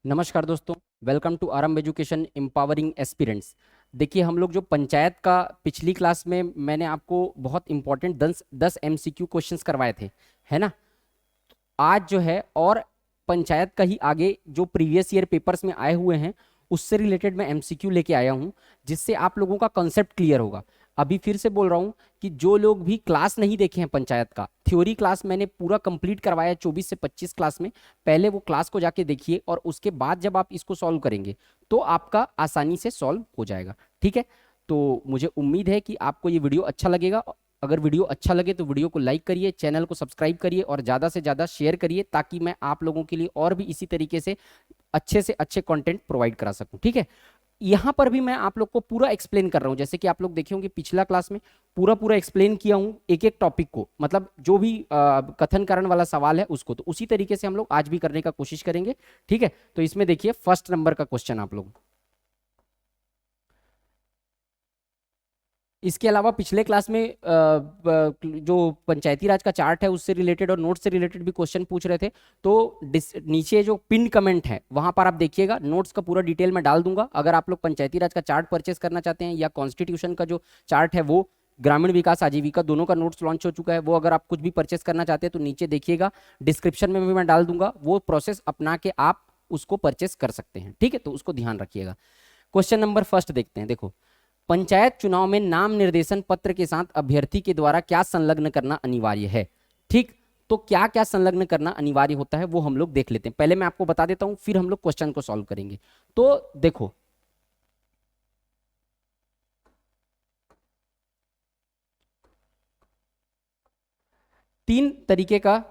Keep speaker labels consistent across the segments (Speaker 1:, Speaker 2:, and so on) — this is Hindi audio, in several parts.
Speaker 1: नमस्कार दोस्तों, वेलकम टू आरंभ एजुकेशन एम्पावरिंग एस्पिरेंट्स। देखिए, हम लोग जो पंचायत का पिछली क्लास में मैंने आपको बहुत इंपॉर्टेंट 10 एमसीक्यू क्वेश्चंस करवाए थे, है ना। आज जो है और पंचायत का ही आगे जो प्रीवियस ईयर पेपर्स में आए हुए हैं उससे रिलेटेड मैं एमसीक्यू लेके आया हूं, जिससे आप लोगों का कॉन्सेप्ट क्लियर होगा। अभी फिर से बोल रहा हूं कि जो लोग भी क्लास नहीं देखे हैं पंचायत का, थ्योरी क्लास मैंने पूरा कंप्लीट करवाया 24 से 25 क्लास में। पहले वो क्लास को जाके देखिए और उसके बाद जब आप इसको सॉल्व करेंगे तो आपका आसानी से सॉल्व हो जाएगा। ठीक है, तो मुझे उम्मीद है कि आपको ये वीडियो अच्छा लगेगा। अगर वीडियो अच्छा लगे तो वीडियो को लाइक करिए, चैनल को सब्सक्राइब करिए और ज़्यादा से ज़्यादा शेयर करिए, ताकि मैं आप लोगों के लिए और भी इसी तरीके से अच्छे कंटेंट प्रोवाइड करा सकूं। ठीक है, यहां पर भी मैं आप लोग को पूरा एक्सप्लेन कर रहा हूं, जैसे कि आप लोग देखे होंगे पिछला क्लास में पूरा पूरा एक्सप्लेन किया हूं एक एक टॉपिक को, मतलब जो भी कथन कारण वाला सवाल है उसको, तो उसी तरीके से हम लोग आज भी करने का कोशिश करेंगे। ठीक है, तो इसमें देखिए फर्स्ट नंबर का क्वेश्चन आप लोग। इसके अलावा पिछले क्लास में जो पंचायती राज का चार्ट है उससे रिलेटेड और नोट्स से रिलेटेड भी क्वेश्चन पूछ रहे थे। तो नीचे जो पिन कमेंट है वहां पर आप देखिएगा, नोट्स का पूरा डिटेल मैं डाल दूंगा। अगर आप लोग पंचायती राज का चार्ट परचेस करना चाहते हैं या कॉन्स्टिट्यूशन का जो चार्ट है, वो ग्रामीण विकास आजीविका दोनों का नोट्स लॉन्च हो चुका है, वो अगर आप कुछ भी परचेस करना चाहते हैं तो नीचे देखिएगा, डिस्क्रिप्शन में भी मैं डाल दूंगा। वो प्रोसेस अपना के आप उसको परचेस कर सकते हैं। ठीक है, तो उसको ध्यान रखिएगा। क्वेश्चन नंबर फर्स्ट देखते हैं। देखो, पंचायत चुनाव में नाम निर्देशन पत्र के साथ अभ्यर्थी के द्वारा क्या संलग्न करना अनिवार्य है। ठीक, तो क्या क्या संलग्न करना अनिवार्य होता है वो हम लोग देख लेते हैं। पहले मैं आपको बता देता हूं, फिर हम लोग क्वेश्चन को सॉल्व करेंगे। तो देखो, तीन तरीके का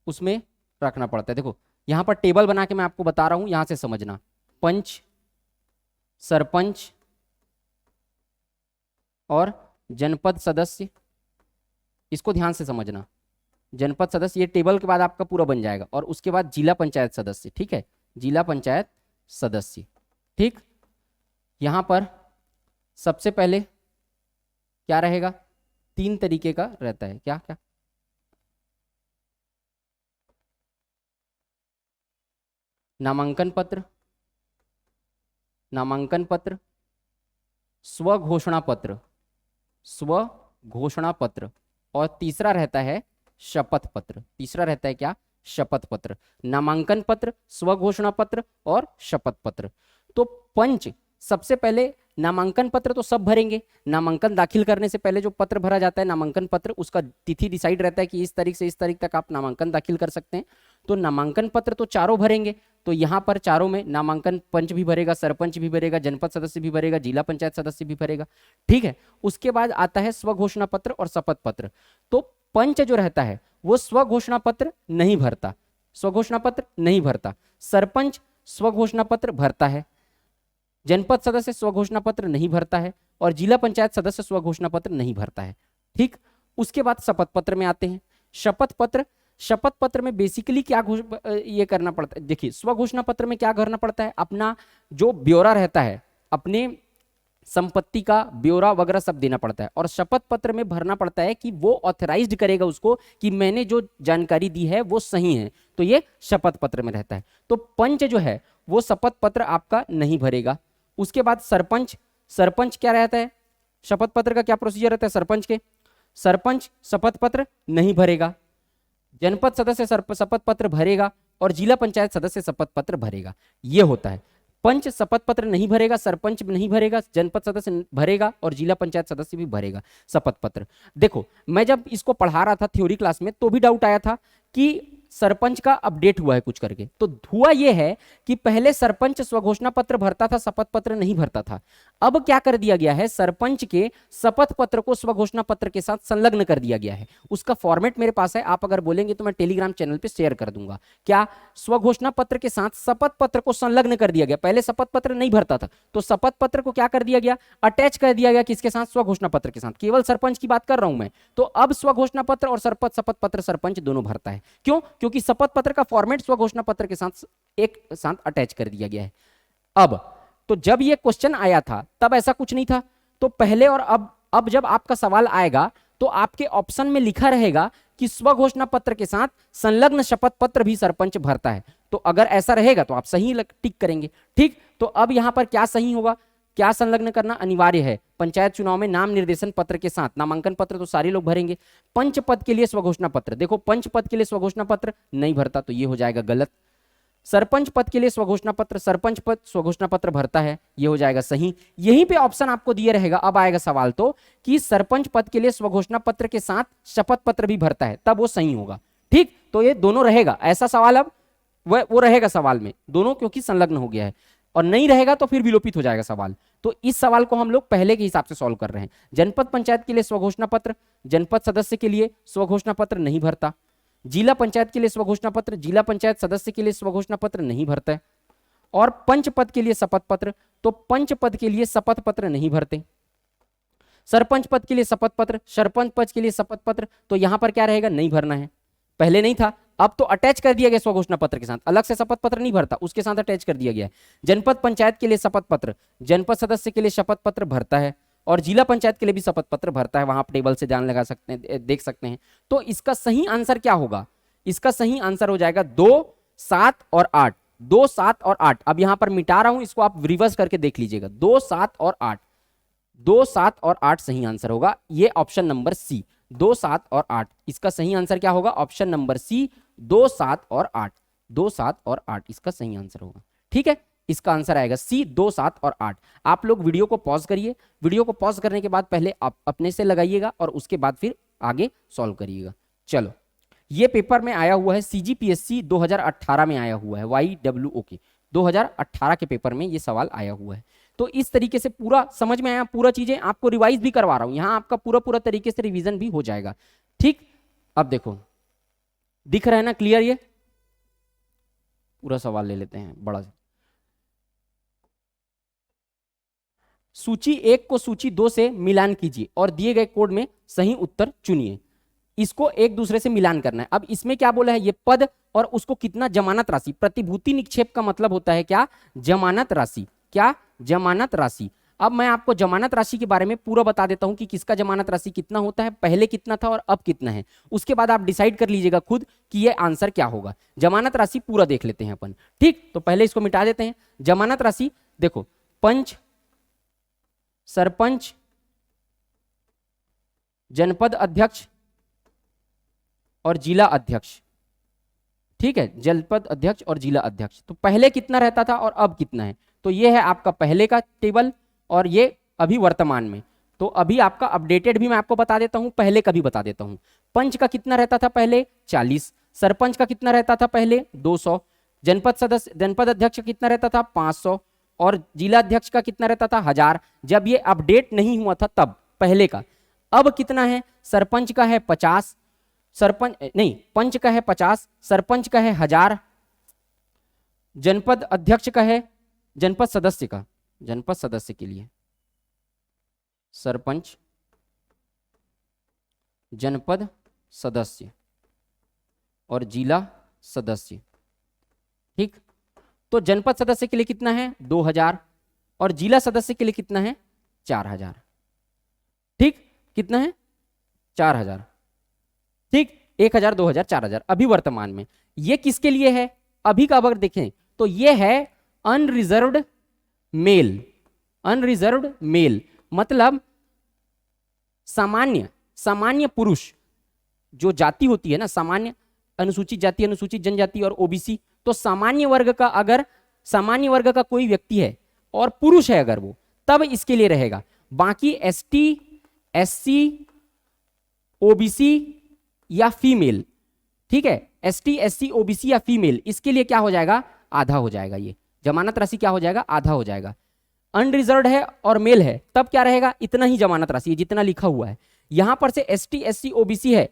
Speaker 1: उसमें रखना पड़ता है। देखो, यहां पर टेबल बना के मैं आपको बता रहा हूं, यहां से समझना। पंच, सरपंच और जनपद सदस्य, इसको ध्यान से समझना। जनपद सदस्य, ये टेबल के बाद आपका पूरा बन जाएगा, और उसके बाद जिला पंचायत सदस्य। ठीक है, जिला पंचायत सदस्य। ठीक, यहां पर सबसे पहले क्या रहेगा, तीन तरीके का रहता है। क्या क्या? नामांकन पत्र, नामांकन पत्र, स्वघोषणा पत्र, स्वघोषणा पत्र, और तीसरा रहता है शपथ पत्र। तीसरा रहता है क्या? शपथ पत्र। नामांकन पत्र, स्वघोषणा पत्र और शपथ पत्र। तो पंच सबसे पहले नामांकन पत्र तो सब भरेंगे। नामांकन दाखिल करने से पहले जो पत्र भरा जाता है नामांकन पत्र, उसका तिथि डिसाइड रहता है कि इस तारीख से इस तारीख तक आप नामांकन दाखिल कर सकते हैं। तो नामांकन पत्र तो चारों भरेंगे। तो यहां पर चारों में नामांकन पंच भी भरेगा, सरपंच भी भरेगा, जनपद सदस्य भी भरेगा, जिला पंचायत सदस्य भी भरेगा। ठीक है, उसके बाद आता है स्वघोषणा पत्र और शपथ पत्र। तो पंच जो रहता है वो स्वघोषणा पत्र नहीं भरता, स्वघोषणा पत्र नहीं भरता। सरपंच स्वघोषणा पत्र भरता है, जनपद सदस्य स्वघोषणा पत्र नहीं भरता है, और जिला पंचायत सदस्य स्वघोषणा पत्र नहीं भरता है। ठीक, उसके बाद शपथ पत्र में आते हैं। शपथ पत्र, शपथ पत्र में बेसिकली क्या ये करना पड़ता है। देखिए, स्वघोषणा पत्र में क्या करना पड़ता है, अपना जो ब्यौरा रहता है, अपने संपत्ति का ब्यौरा वगैरह सब देना पड़ता है। और शपथ पत्र में भरना पड़ता है कि वो ऑथराइज्ड करेगा उसको कि मैंने जो जानकारी दी है वो सही है, तो ये शपथ पत्र में रहता है। तो पंच जो है वो शपथ पत्र आपका नहीं भरेगा। उसके बाद सरपंच, सरपंच क्या रहता है, शपथ पत्र का क्या प्रोसीजर रहता है सरपंच के, सरपंच शपथ पत्र नहीं भरेगा, जनपद सदस्य शपथ पत्र भरेगा, और जिला पंचायत सदस्य शपथ पत्र भरेगा। ये होता है। पंच शपथ पत्र नहीं भरेगा, सरपंच नहीं भरेगा, जनपद सदस्य भरेगा, और जिला पंचायत सदस्य भी भरेगा शपथ पत्र। देखो, मैं जब इसको पढ़ा रहा था थ्योरी क्लास में तो भी डाउट आया था कि सरपंच का अपडेट हुआ है कुछ करके। तो हुआ यह है कि पहले सरपंच स्वघोषणा पत्र भरता था, शपथ पत्र नहीं भरता था। अब क्या कर दिया गया है, सरपंच के शपथ पत्र को स्वघोषणा पत्र के साथ संलग्न कर दिया गया है। उसका फॉर्मेट मेरे पास है, आप अगर बोलेंगे तो मैं टेलीग्राम चैनल पे शेयर कर दूंगा। क्या? स्वघोषणा पत्र के साथ शपथ पत्र को संलग्न कर दिया गया। पहले शपथ पत्र नहीं भरता था तो शपथ पत्र को क्या कर दिया गया, अटैच कर दिया गया। किसके साथ? स्वघोषणा पत्र के साथ। केवल सरपंच की बात कर रहा हूं मैं। तो अब स्वघोषणा पत्र और शपथ पत्र सरपंच दोनों भरता है। क्यों? क्योंकि शपथ पत्र का फॉर्मेट स्वघोषणा पत्र के साथ एक साथ अटैच कर दिया गया है। अब तो जब ये क्वेश्चन आया था तब ऐसा कुछ नहीं था। तो पहले और अब जब आपका सवाल आएगा तो आपके ऑप्शन में लिखा रहेगा कि स्वघोषणा पत्र के साथ संलग्न शपथ पत्र भी सरपंच भरता है। तो अगर ऐसा रहेगा तो आप सही टिक करेंगे। ठीक, तो अब यहां पर क्या सही होगा, क्या संलग्न करना अनिवार्य है पंचायत चुनाव में नाम निर्देशन पत्र के साथ। नामांकन पत्र तो सारे लोग भरेंगे। पंच पद के लिए स्वघोषणा पत्र, देखो पंच पद के लिए स्वघोषणा पत्र नहीं भरता तो ये हो जाएगा गलत। सरपंच पद के लिए स्वघोषणा पत्र, सरपंच पद स्वघोषणा पत्र भरता है, ये हो जाएगा सही। यहीं पे ऑप्शन आपको दिया रहेगा, अब आएगा सवाल तो कि सरपंच पद के लिए स्वघोषणा पत्र के साथ शपथ पत्र भी भरता है, तब वो सही होगा। ठीक, तो ये दोनों रहेगा, ऐसा सवाल अब वो रहेगा सवाल में दोनों, क्योंकि संलग्न हो गया है। और नहीं रहेगा तो फिर विलोपित हो जाएगा सवाल। तो इस सवाल को हम लोग पहले के हिसाब से सॉल्व कर रहे हैं। जनपद पंचायत के लिए स्वघोषणा पत्र, जनपद सदस्य के लिए स्वघोषणा पत्र नहीं भरता। जिला पंचायत के लिए स्वघोषणा पत्र, जिला पंचायत सदस्य के लिए स्वघोषणा पत्र नहीं भरता है। और पंच पद के लिए शपथ पत्र, तो पंच पद के लिए शपथ पत्र नहीं भरते। सरपंच पद के लिए शपथ पत्र, सरपंच पद के लिए शपथ पत्र, तो यहां पर क्या रहेगा, नहीं भरना है। पहले नहीं था, अब तो अटैच कर दिया गया स्वघोषणा पत्र के साथ, अलग से शपथ पत्र नहीं भरता, उसके साथ अटैच कर दिया गया है। जनपद पंचायत के लिए शपथ पत्र, जनपद सदस्य के लिए शपथ पत्र भरता है, और जिला पंचायत के लिए भी शपथ पत्र भरता है। वहां आप टेबल से जान लगा सकते हैं, देख सकते हैं। तो इसका सही आंसर क्या होगा, इसका सही आंसर हो जाएगा 2, 7 और 8। 2, 7 और 8। अब यहां पर मिटा रहा हूं, इसको आप रिवर्स करके देख लीजिएगा। 2, 7 और 8, 2, 7 और 8 सही आंसर होगा। ये ऑप्शन नंबर सी, 2, 7 और 8। इसका सही आंसर क्या होगा, ऑप्शन नंबर सी, 2, 7 और 8। 2, 7 और 8 इसका सही आंसर होगा। ठीक है, इसका आंसर आएगा सी, 2, 7 और 8। आप लोग वीडियो को पॉज करिए, वीडियो को पॉज करने के बाद पहले आप अपने से लगाइएगा और उसके बाद फिर आगे सॉल्व करिएगा। चलो, ये पेपर में आया हुआ है, CGPSC 2018 में आया हुआ है, YWO के 2018 के पेपर में ये सवाल आया हुआ है। तो इस तरीके से पूरा समझ में आया, पूरा चीजें आपको रिवाइज भी करवा रहा हूं, यहां आपका पूरा तरीके से रिवीजन भी हो जाएगा। ठीक, अब देखो दिख रहा है ना क्लियर, ये पूरा सवाल ले लेते हैं बड़ा से। सूची 1 को सूची 2 से मिलान कीजिए और दिए गए कोड में सही उत्तर चुनिए। इसको एक दूसरे से मिलान करना है। अब इसमें क्या बोला है, ये पद और उसको कितना जमानत राशि, प्रतिभूति निक्षेप का मतलब होता है क्या, जमानत राशि। क्या, जमानत राशि। अब मैं आपको जमानत राशि के बारे में पूरा बता देता हूं कि किसका जमानत राशि कितना होता है, पहले कितना था और अब कितना है। उसके बाद आप डिसाइड कर लीजिएगा खुद कि ये आंसर क्या होगा। जमानत राशि पूरा देख लेते हैं अपन। ठीक, तो पहले इसको मिटा देते हैं। जमानत राशि देखो, पंच, सरपंच, जनपद अध्यक्ष और जिला अध्यक्ष। ठीक है, जनपद अध्यक्ष और जिला अध्यक्ष। तो पहले कितना रहता था और अब कितना है, तो ये है आपका पहले का टेबल और ये अभी वर्तमान में। तो अभी आपका अपडेटेड भी मैं आपको बता देता हूं, पहले का भी बता देता हूं। पंच का कितना रहता था पहले, 40। सरपंच का कितना रहता था पहले, 200। जनपद सदस्य, जनपद अध्यक्ष का कितना रहता था, 500। और जिला अध्यक्ष का कितना रहता था, 1000। जब ये अपडेट नहीं हुआ था तब पहले का। अब कितना है, सरपंच का है 50, सरपंच नहीं, पंच का है 50, सरपंच का है 1000, जनपद अध्यक्ष का है, जनपद सदस्य का, जनपद सदस्य के लिए सरपंच, जनपद सदस्य और जिला सदस्य। ठीक, तो जनपद सदस्य के लिए कितना है, 2000 और जिला सदस्य के लिए कितना है, 4000। ठीक, कितना है, 4000। ठीक, 1000, 2000, 4000 अभी वर्तमान में। ये किसके लिए है, अभी का अगर देखें तो ये है अनरिजर्व्ड मेल। अनरिजर्व्ड मेल मतलब सामान्य पुरुष जो जाति होती है ना, सामान्य, अनुसूचित जाति, अनुसूचित जनजाति और ओबीसी। तो सामान्य वर्ग का, अगर सामान्य वर्ग का कोई व्यक्ति है और पुरुष है अगर वो, तब इसके लिए रहेगा। बाकी एसटी, एससी, ओबीसी या फीमेल, ठीक है, एसटी, एससी, ओबीसी या फीमेल, इसके लिए क्या हो जाएगा, आधा हो जाएगा। ये जमानत राशि क्या हो जाएगा, आधा हो जाएगा। अनरिजर्व्ड है और मेल है तब क्या रहेगा, इतना ही जमानत राशि जितना लिखा हुआ है। यहां पर से एसटी, एससी, ओबीसी है,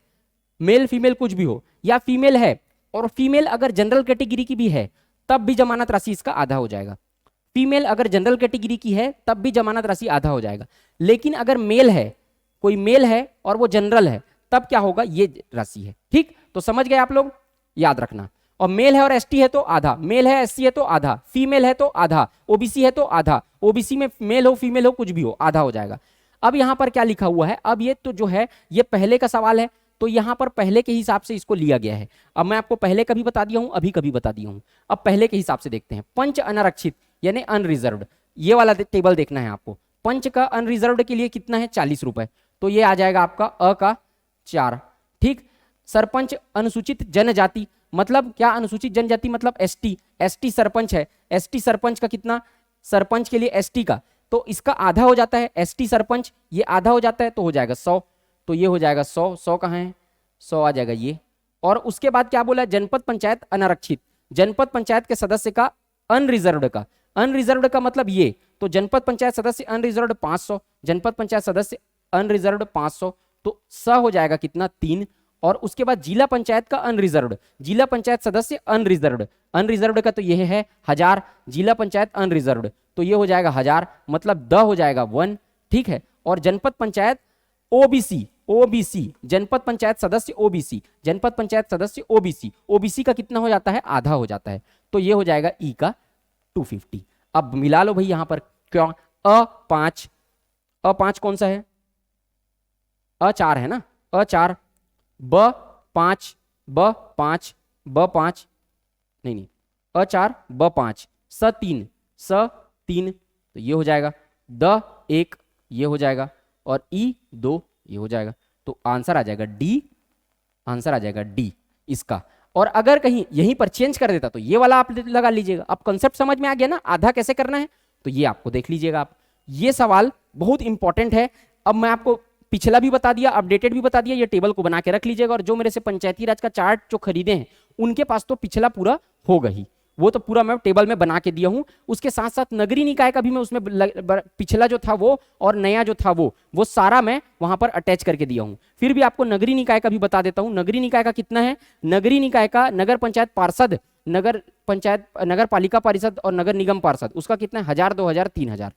Speaker 1: मेल फीमेल कुछ भी हो, या फीमेल है और फीमेल अगर जनरल कैटेगरी की भी है तब भी जमानत राशि इसका आधा हो जाएगा। फीमेल अगर जनरल कैटेगरी की है तब भी जमानत राशि आधा हो जाएगा। लेकिन अगर मेल है, कोई मेल है और वो जनरल है, तब क्या होगा, ये राशि है। ठीक, तो समझ गए आप लोग, याद रखना। और मेल है और एसटी है तो आधा, मेल है एससी है तो आधा, फीमेल है तो आधा, ओबीसी है तो आधा, ओबीसी में मेल हो फीमेल हो कुछ भी हो, आधा हो जाएगा। अब यहां पर क्या लिखा हुआ है, अब ये तो जो है ये पहले का सवाल है, तो यहां पर पहले के हिसाब से इसको लिया गया है। अब मैं आपको पहले कभी बता दिया हूं, अभी कभी बता दिया हूं, अब पहले के हिसाब से देखते हैं। पंच अनारक्षित यानी अनरिजर्व्ड, ये वाला टेबल देखना है आपको। पंच का अनरिजर्व्ड के लिए कितना है, 40 रुपए, तो ये आ जाएगा आपका अ का 4। ठीक। सरपंच अनुसूचित जनजाति, मतलब क्या अनुसूचित जनजाति, मतलब एसटी, एसटी सरपंच है, एसटी सरपंच का कितना, सरपंच के लिए एसटी का, तो इसका आधा हो जाता है, एसटी सरपंच ये आधा हो जाता है, तो हो जाएगा 100, तो ये हो जाएगा 100, 100 कहाँ है, 100 आ जाएगा ये। और उसके बाद क्या बोला, जनपद पंचायत अनारक्षित, जनपद पंचायत के सदस्य का अनरिजर्व्ड का, अनरिजर्व्ड का मतलब ये, तो जनपद पंचायत सदस्य अनरिजर्व्ड 500, जनपद पंचायत सदस्य अनरिजर्व्ड 500, तो स हो जाएगा कितना, 3। और उसके बाद जिला पंचायत का अनरिजर्व्ड, जिला पंचायत सदस्य अनरिजर्व्ड, अनरिजर्व्ड का तो ये है 1000, जिला पंचायत अनरिजर्व्ड, तो ये हो जाएगा 1000, मतलब द हो जाएगा 1। ठीक है। और जनपद पंचायत ओबीसी, ओबीसी जनपद पंचायत सदस्य ओबीसी, जनपद पंचायत सदस्य ओबीसी, ओबीसी का कितना हो जाता है, आधा हो जाता है, तो ये हो जाएगा ई का 250। अब मिला लो भाई यहां पर, क्यों, अ5, अ5 कौन सा है, अ4 है ना, अ4, ब5, ब5, ब5, नहीं, अ4 ब5, स3, स3, तो ये हो जाएगा, द1 ये हो जाएगा, और ई2 ये हो जाएगा, तो आंसर आ जाएगा डी, आंसर आ जाएगा डी इसका। और अगर कहीं यहीं पर चेंज कर देता तो ये वाला आप लगा लीजिएगा। अब कंसेप्ट समझ में आ गया ना, आधा कैसे करना है, तो ये आपको देख लीजिएगा आप, ये सवाल बहुत इंपॉर्टेंट है। अब मैं आपको पिछला भी बता दिया, अपडेटेड भी बता दिया, ये टेबल को बना के रख लीजिएगा। और जो मेरे से पंचायती राज का चार्ट जो खरीदे हैं उनके पास तो पिछला पूरा होगा ही, वो तो पूरा मैं टेबल में बना के दिया हूं। उसके साथ साथ नगरीय निकाय का भी मैं उसमें पिछला जो था वो और नया जो था वो सारा मैं वहां पर अटैच करके दिया हूं। फिर भी आपको नगरीय निकाय का भी बता देता हूं। नगरीय निकाय का कितना है, नगरीय निकाय का नगर पंचायत पार्षद, नगर पंचायत, नगर पालिका पार्षद और नगर निगम पार्षद, उसका कितना है, 1000, 2000, 3000।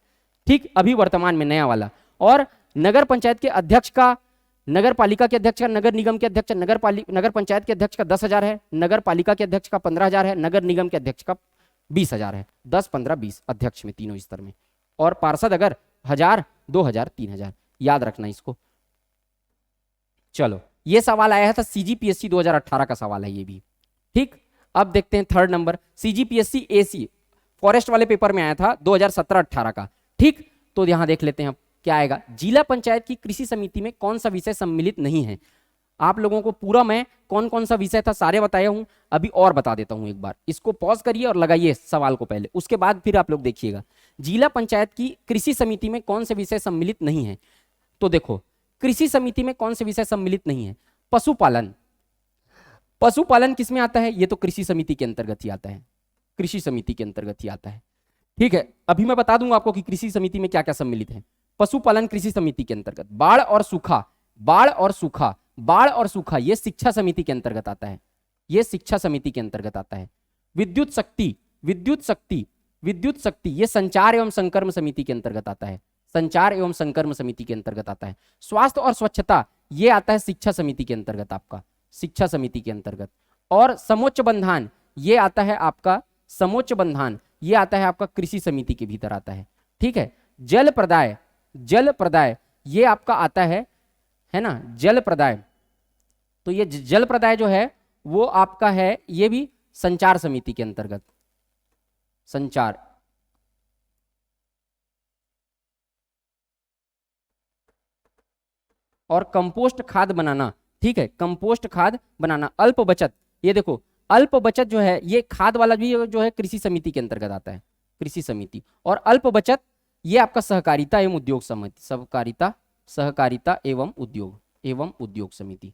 Speaker 1: ठीक, अभी वर्तमान में नया वाला। और नगर पंचायत के अध्यक्ष का, नगर पालिका के अध्यक्ष का, नगर निगम के अध्यक्ष, नगर पंचायत के अध्यक्ष का 10,000 है, नगर पालिका के अध्यक्ष का 15,000 है, नगर निगम के अध्यक्ष का 20,000 है। 10, 15, 20 अध्यक्ष में, तीनों स्तर में। और पार्षद अगर 1000, 2000, 3000, याद रखना इसको। चलो, ये सवाल आया था सीजीपीएससी 2018 का सवाल है ये भी। ठीक, अब देखते हैं third number, CGPSC AC forest वाले पेपर में आया था 2017-18 का। ठीक, तो यहां देख लेते हैं क्या आएगा। जिला पंचायत की कृषि समिति में कौन सा विषय सम्मिलित नहीं है। आप लोगों को पूरा मैं कौन कौन सा विषय था सारे बताया हूं, अभी और बता देता हूं एक बार। इसको पॉज करिए और लगाइए सवाल को पहले, उसके बाद फिर आप लोग देखिएगा। जिला पंचायत की कृषि समिति में कौन से विषय सम्मिलित नहीं है, तो देखो कृषि समिति में कौन से विषय सम्मिलित नहीं है। पशुपालन, पशुपालन किसमें आता है, ये तो कृषि समिति के अंतर्गत ही आता है, कृषि समिति के अंतर्गत ही आता है। ठीक है, अभी मैं बता दूंगा आपको कि कृषि समिति में क्या क्या सम्मिलित है। पशुपालन कृषि समिति के अंतर्गत, बाढ़ और सूखा, बाढ़ और सूखा, बाढ़ और सूखा ये शिक्षा समिति के अंतर्गत आता है, ये शिक्षा समिति के अंतर्गत आता है। विद्युत शक्ति, विद्युत शक्ति, विद्युत शक्ति ये संचार एवं संकर्म समिति के अंतर्गत आता है, संचार एवं संकर्म समिति के अंतर्गत आता है। स्वास्थ्य और स्वच्छता ये आता है शिक्षा समिति के अंतर्गत, आपका शिक्षा समिति के अंतर्गत। और समोच्च बंधान ये आता है आपका, समोच्च बंधान ये आता है आपका कृषि समिति के भीतर आता है। ठीक है, जल प्रदाय, जल प्रदाय ये आपका आता है ना, जल प्रदाय, तो ये जल प्रदाय जो है वो आपका है, ये भी संचार समिति के अंतर्गत, संचार। और कंपोस्ट खाद बनाना, ठीक है, कंपोस्ट खाद बनाना। अल्प बचत, ये देखो अल्प बचत जो है ये खाद वाला भी जो है कृषि समिति के अंतर्गत आता है, कृषि समिति। और अल्प बचत ये आपका सहकारिता एवं उद्योग समिति, सहकारिता, सहकारिता एवं उद्योग समिति,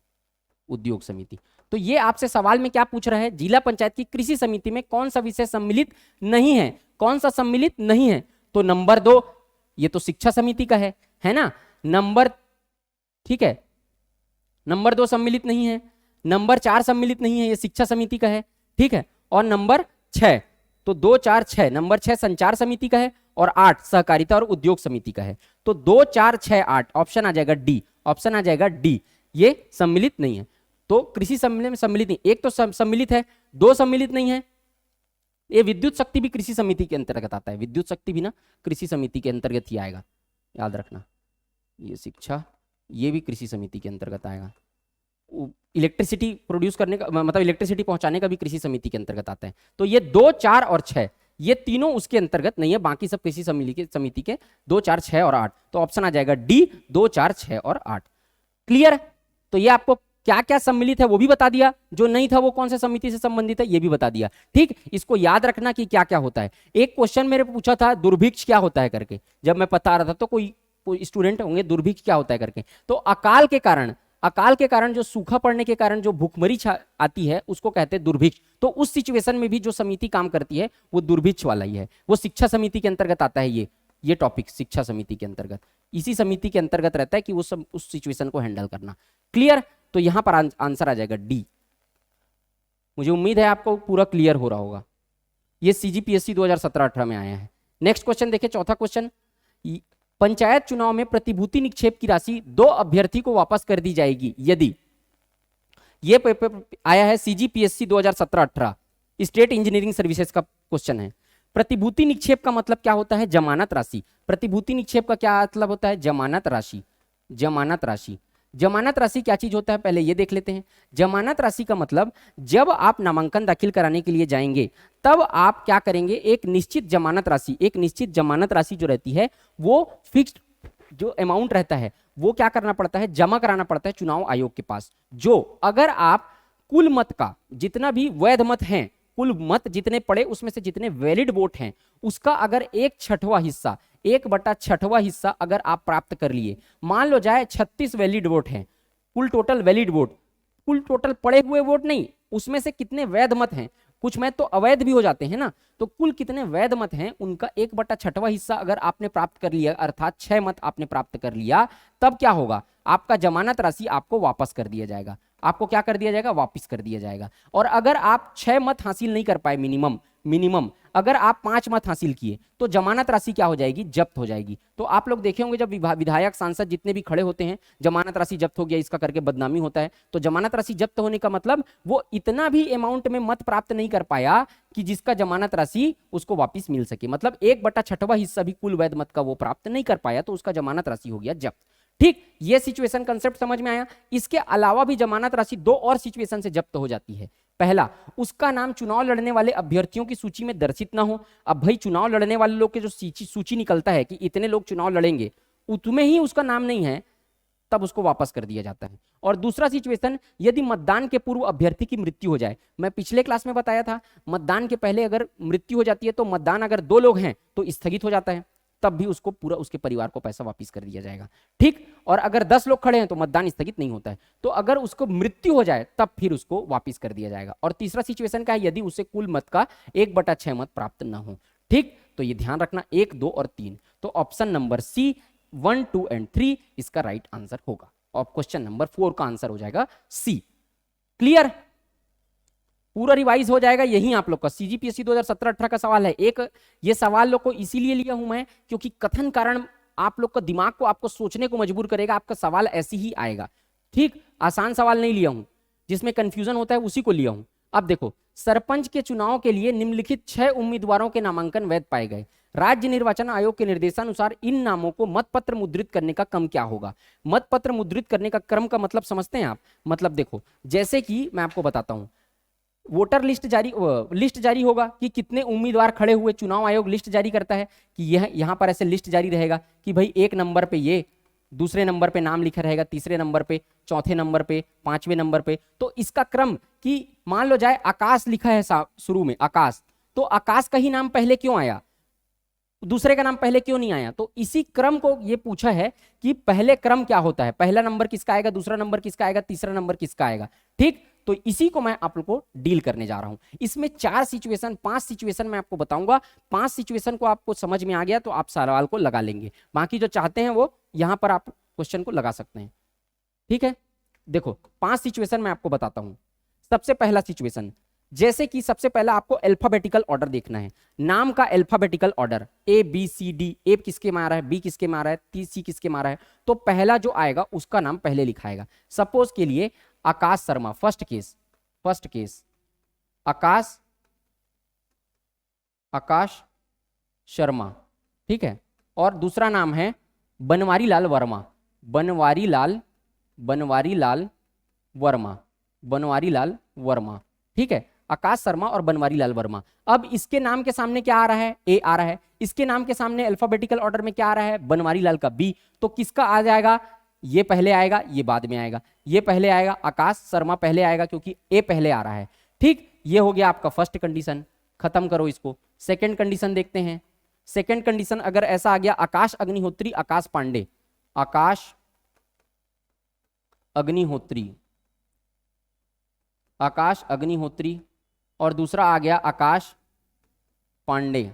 Speaker 1: उद्योग समिति। तो ये आपसे सवाल में क्या पूछ रहा है, जिला पंचायत की कृषि समिति में कौन सा विषय सम्मिलित नहीं है, कौन सा सम्मिलित नहीं है, तो नंबर 2 ये तो शिक्षा समिति का है ना, नंबर, ठीक है, नंबर 2 सम्मिलित नहीं है, नंबर 4 सम्मिलित नहीं है, ये शिक्षा समिति का है। ठीक है, और नंबर 6, तो 2, 4, 6, नंबर 6 संचार समिति का है और 8 सहकारिता और उद्योग समिति का है। तो 2, 4, 6, 8 ऑप्शन आ जाएगा डी, ऑप्शन आ जाएगा डी, ये सम्मिलित नहीं है। तो कृषि सम्मेलन में सम्मिलित नहीं, एक तो सम्मिलित है, 2 सम्मिलित नहीं है। ये विद्युत शक्ति भी कृषि समिति के अंतर्गत आता है, विद्युत शक्ति भी ना कृषि समिति के अंतर्गत ही आएगा, याद रखना। ये शिक्षा, ये भी कृषि समिति के अंतर्गत आएगा। इलेक्ट्रिसिटी प्रोड्यूस करने का मतलब इलेक्ट्रिसिटी पहुंचाने का भी कृषि समिति के अंतर्गत आता है। तो ये 2, 4 और 6 ये तीनों उसके अंतर्गत नहीं है, बाकी सब कृषि समिति के 2, 4, 6 और 8। तो ऑप्शन आ जाएगा डी 2, 4, 6 और 8। क्लियर? तो ये आपको क्या क्या सम्मिलित है वो भी बता दिया, जो नहीं था वो कौन से समिति से संबंधित है ये भी बता दिया। ठीक, इसको याद रखना कि क्या क्या होता है। एक क्वेश्चन मेरे पूछा था दुर्भिक्ष क्या होता है करके, जब मैं बता रहा था तो कोई स्टूडेंट होंगे दुर्भिक्ष क्या होता है करके। तो अकाल के कारण जो सूखा पड़ने के कारण जो भूखमरी आती है उसको कहते हैं दुर्भिक्ष। तो उस सिचुएशन में भी जो समिति काम करती है वो दुर्भिक्ष वाला ही है, वो शिक्षा समिति के अंतर्गत आता है। ये टॉपिक शिक्षा समिति के अंतर्गत, इसी समिति के अंतर्गत रहता है कि वो सब उस सिचुएशन को हैंडल करना। क्लियर? तो यहां पर आंसर आ जाएगा डी। मुझे उम्मीद है आपको पूरा क्लियर हो रहा होगा। ये सीजीपीएससी 2017-18 में आया है। नेक्स्ट क्वेश्चन देखिए, चौथा क्वेश्चन, पंचायत चुनाव में प्रतिभूति निक्षेप की राशि 2 अभ्यर्थी को वापस कर दी जाएगी यदि, ये पेपर आया है सीजीपीएससी 2017-18 स्टेट इंजीनियरिंग सर्विसेज का क्वेश्चन है। प्रतिभूति निक्षेप का मतलब क्या होता है? जमानत राशि। प्रतिभूति निक्षेप का क्या मतलब होता है? जमानत राशि। जमानत राशि, जमानत राशि क्या चीज होता है पहले ये देख लेते हैं। जमानत राशि का मतलब जब आप नामांकन दाखिल कराने के लिए जाएंगे तब आप क्या करेंगे, एक निश्चित जमानत राशि जो रहती है वो फिक्स्ड जो अमाउंट रहता है वो क्या करना पड़ता है, जमा कराना पड़ता है चुनाव आयोग के पास। जो अगर आप कुल मत का जितना भी वैध मत हैं, कुल मत जितने पड़े उसमें से जितने वैलिड वोट हैं उसका अगर 1/6 हिस्सा, 1/6 हिस्सा अगर आप प्राप्त कर लिए, मान लो जाए 36 वैलिड वोट हैं, कुल टोटल वैलिड वोट, कुल टोटल पड़े हुए वोट नहीं, उसमें से कितने वैध मत हैं, कुछ मत तो अवैध भी हो जाते हैं ना, तो कुल कितने वैध मत हैं उनका 1/6 हिस्सा अगर आपने प्राप्त कर लिया, अर्थात 6 मत आपने प्राप्त कर लिया, तब क्या होगा, आपका जमानत राशि आपको वापस कर दिया जाएगा। आपको क्या कर दिया जाएगा? वापस कर दिया जाएगा। और अगर आप 6 मत हासिल नहीं कर पाए, मिनिमम अगर आप 5 मत हासिल किए तो जमानत राशि क्या हो जाएगी? जब्त हो जाएगी। तो आप लोग देखे होंगे जब विधायक सांसद जितने भी खड़े होते हैं, जमानत राशि जब्त हो गया इसका करके बदनामी होता है। तो जमानत राशि जब्त होने का मतलब वो इतना भी अमाउंट में मत प्राप्त नहीं कर पाया कि जिसका जमानत राशि उसको वापस मिल सके, मतलब 1/6 हिस्सा भी कुल वैध मत का वो प्राप्त नहीं कर पाया तो उसका जमानत राशि हो गया जब्त। ठीक, ये सिचुएशन कंसेप्ट समझ में आया। इसके अलावा भी जमानत राशि 2 और सिचुएशन से जब्त हो जाती है। पहला, उसका नाम चुनाव लड़ने वाले अभ्यर्थियों की सूची में दर्शित ना हो। अब भाई चुनाव लड़ने वाले लोग के जो सूची निकलता है कि इतने लोग चुनाव लड़ेंगे, उसमें ही उसका नाम नहीं है, तब उसको वापस कर दिया जाता है। और दूसरा सिचुएशन, यदि मतदान के पूर्व अभ्यर्थी की मृत्यु हो जाए। मैं पिछले क्लास में बताया था मतदान के पहले अगर मृत्यु हो जाती है तो मतदान अगर 2 लोग हैं तो स्थगित हो जाता है, तब भी उसको पूरा उसके परिवार को पैसा वापस कर दिया जाएगा। ठीक, और अगर 10 लोग खड़े हैं तो मतदान स्थगित नहीं होता है। तो अगर उसको मृत्यु हो जाए तब फिर उसको वापस कर दिया जाएगा। और तीसरा सिचुएशन का है, यदि उसे कुल मत का 1/6 मत प्राप्त ना हो। ठीक, तो ये ध्यान रखना 1, 2 और 3। तो ऑप्शन नंबर सी 1, 2 एंड 3 इसका राइट आंसर होगा। और क्वेश्चन नंबर 4 का आंसर हो जाएगा सी। क्लियर? पूरा रिवाइज हो जाएगा यही आप लोग का। सीजीपीएससी 2017-18 का सवाल है। एक ये सवाल लोग को इसीलिए लिया हूं मैं क्योंकि कथन कारण आप लोग का दिमाग को आपको सोचने को मजबूर करेगा, आपका सवाल ऐसे ही आएगा। ठीक, आसान सवाल नहीं लिया हूं, जिसमें कंफ्यूजन होता है उसी को लिया हूं। अब देखो, सरपंच के चुनाव के लिए निम्नलिखित 6 उम्मीदवारों के नामांकन वैध पाए गए। राज्य निर्वाचन आयोग के निर्देशानुसार इन नामों को मतपत्र मुद्रित करने का क्रम क्या होगा? मतपत्र मुद्रित करने का क्रम का मतलब समझते हैं आप? मतलब देखो, जैसे कि मैं आपको बताता हूं, वोटर लिस्ट जारी होगा कि कितने उम्मीदवार खड़े हुए, चुनाव आयोग लिस्ट जारी करता है कि यह यहां पर ऐसे लिस्ट जारी रहेगा कि भाई 1 नंबर पे ये, दूसरे नंबर पे नाम लिखा रहेगा, तीसरे नंबर पे, चौथे नंबर पे, 5वें नंबर पे। तो इसका क्रम कि मान लो जाए आकाश लिखा है शुरू में, आकाश, तो आकाश का ही नाम पहले क्यों आया, दूसरे का नाम पहले क्यों नहीं आया? तो इसी क्रम को ये पूछा है कि पहले क्रम क्या होता है, पहला नंबर किसका आएगा, दूसरा नंबर किसका आएगा, तीसरा नंबर किसका आएगा। ठीक, तो इसी को मैं आप लोग को डील करने जा रहा हूं। इसमें 5 सिचुएशन मैं आपको बताऊंगा। 5 सिचुएशन को आपको समझ में आ गया तो आप सवाल को लगा लेंगे, बाकी जो चाहते हैं वो यहां पर आप क्वेश्चन को लगा सकते हैं। ठीक है, देखो 5 सिचुएशन मैं आपको बताता हूं। सबसे पहला सिचुएशन, जैसे कि सबसे पहला आपको अल्फाबेटिकल ऑर्डर देखना है, नाम का alphabetical order A B C D, A किसके में आ रहा है, B किसके में आ रहा है, C किसके में आ रहा है, तो पहला जो आएगा उसका नाम पहले लिखाएगा। सपोज के लिए आकाश शर्मा, फर्स्ट केस आकाश शर्मा, ठीक है। और दूसरा नाम है बनवारी लाल वर्मा, बनवारी लाल, बनवारी लाल वर्मा, बनवारी लाल वर्मा, ठीक है, आकाश शर्मा और बनवारी लाल वर्मा। अब इसके नाम के सामने क्या आ रहा है, ए आ रहा है, इसके नाम के सामने अल्फाबेटिकल ऑर्डर में क्या आ रहा है, बनवारी लाल का बी, तो किसका आ जाएगा, ये पहले आएगा, ये बाद में आएगा, ये पहले आएगा, आकाश शर्मा पहले आएगा क्योंकि ए पहले आ रहा है। ठीक, ये हो गया आपका फर्स्ट कंडीशन, खत्म करो इसको। सेकंड कंडीशन देखते हैं। सेकंड कंडीशन अगर ऐसा आ गया, आकाश अग्निहोत्री, आकाश पांडे, आकाश अग्निहोत्री, आकाश अग्निहोत्री, और दूसरा आ गया आकाश पांडे,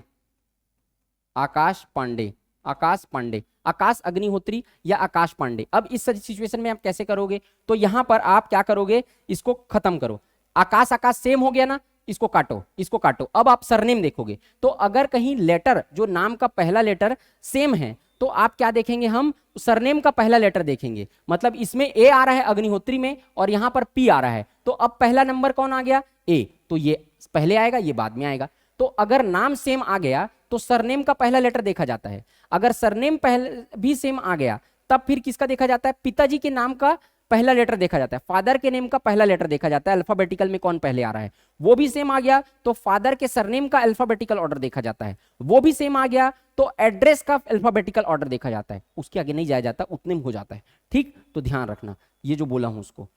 Speaker 1: आकाश पांडे, आकाश पांडे, आकाश अग्निहोत्री या आकाश पांडे। अब इस सिचुएशन में आप कैसे करोगे, तो यहां पर आप क्या करोगे, इसको खत्म करो। आकाश आकाश सेम हो गया ना, इसको काटो, इसको काटो। अब आप सरनेम देखोगे, तो अगर कहीं लेटर, जो नाम का पहला लेटर सेम है, तो आप क्या देखेंगे, हम सरनेम का पहला लेटर देखेंगे। मतलब इसमें ए आ रहा है अग्निहोत्री में, और यहां पर पी आ रहा है, तो अब पहला नंबर कौन आ गया, ए, तो ये पहले आएगा, ये बाद में आएगा। तो अगर नाम सेम आ गया तो सरनेम का पहला लेटर देखा जाता है। अगर सरनेम पहले भी सेम आ गया, तब फिर किसका देखा जाता है, पिताजी के नाम का पहला लेटर देखा जाता है, फादर के नेम का पहला लेटर देखा जाता है, अल्फाबेटिकल में कौन पहले आ रहा है। वो भी सेम आ गया तो फादर के सरनेम का अल्फाबेटिकल ऑर्डर देखा जाता है। वो भी सेम आ गया तो एड्रेस का अल्फाबेटिकल ऑर्डर देखा जाता है, उसके आगे नहीं जाया जाता, उतने में हो जाता है। ठीक, तो ध्यान रखना ये जो बोला हूं उसको।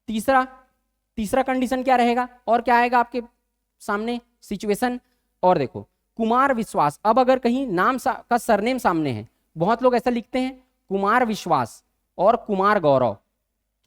Speaker 1: तीसरा कंडीशन क्या रहेगा, और क्या आएगा आपके सामने सिचुएशन, और देखो, कुमार विश्वास। अब अगर कहीं नाम का सरनेम सामने है, बहुत लोग ऐसा लिखते हैं, कुमार विश्वास और कुमार गौरव,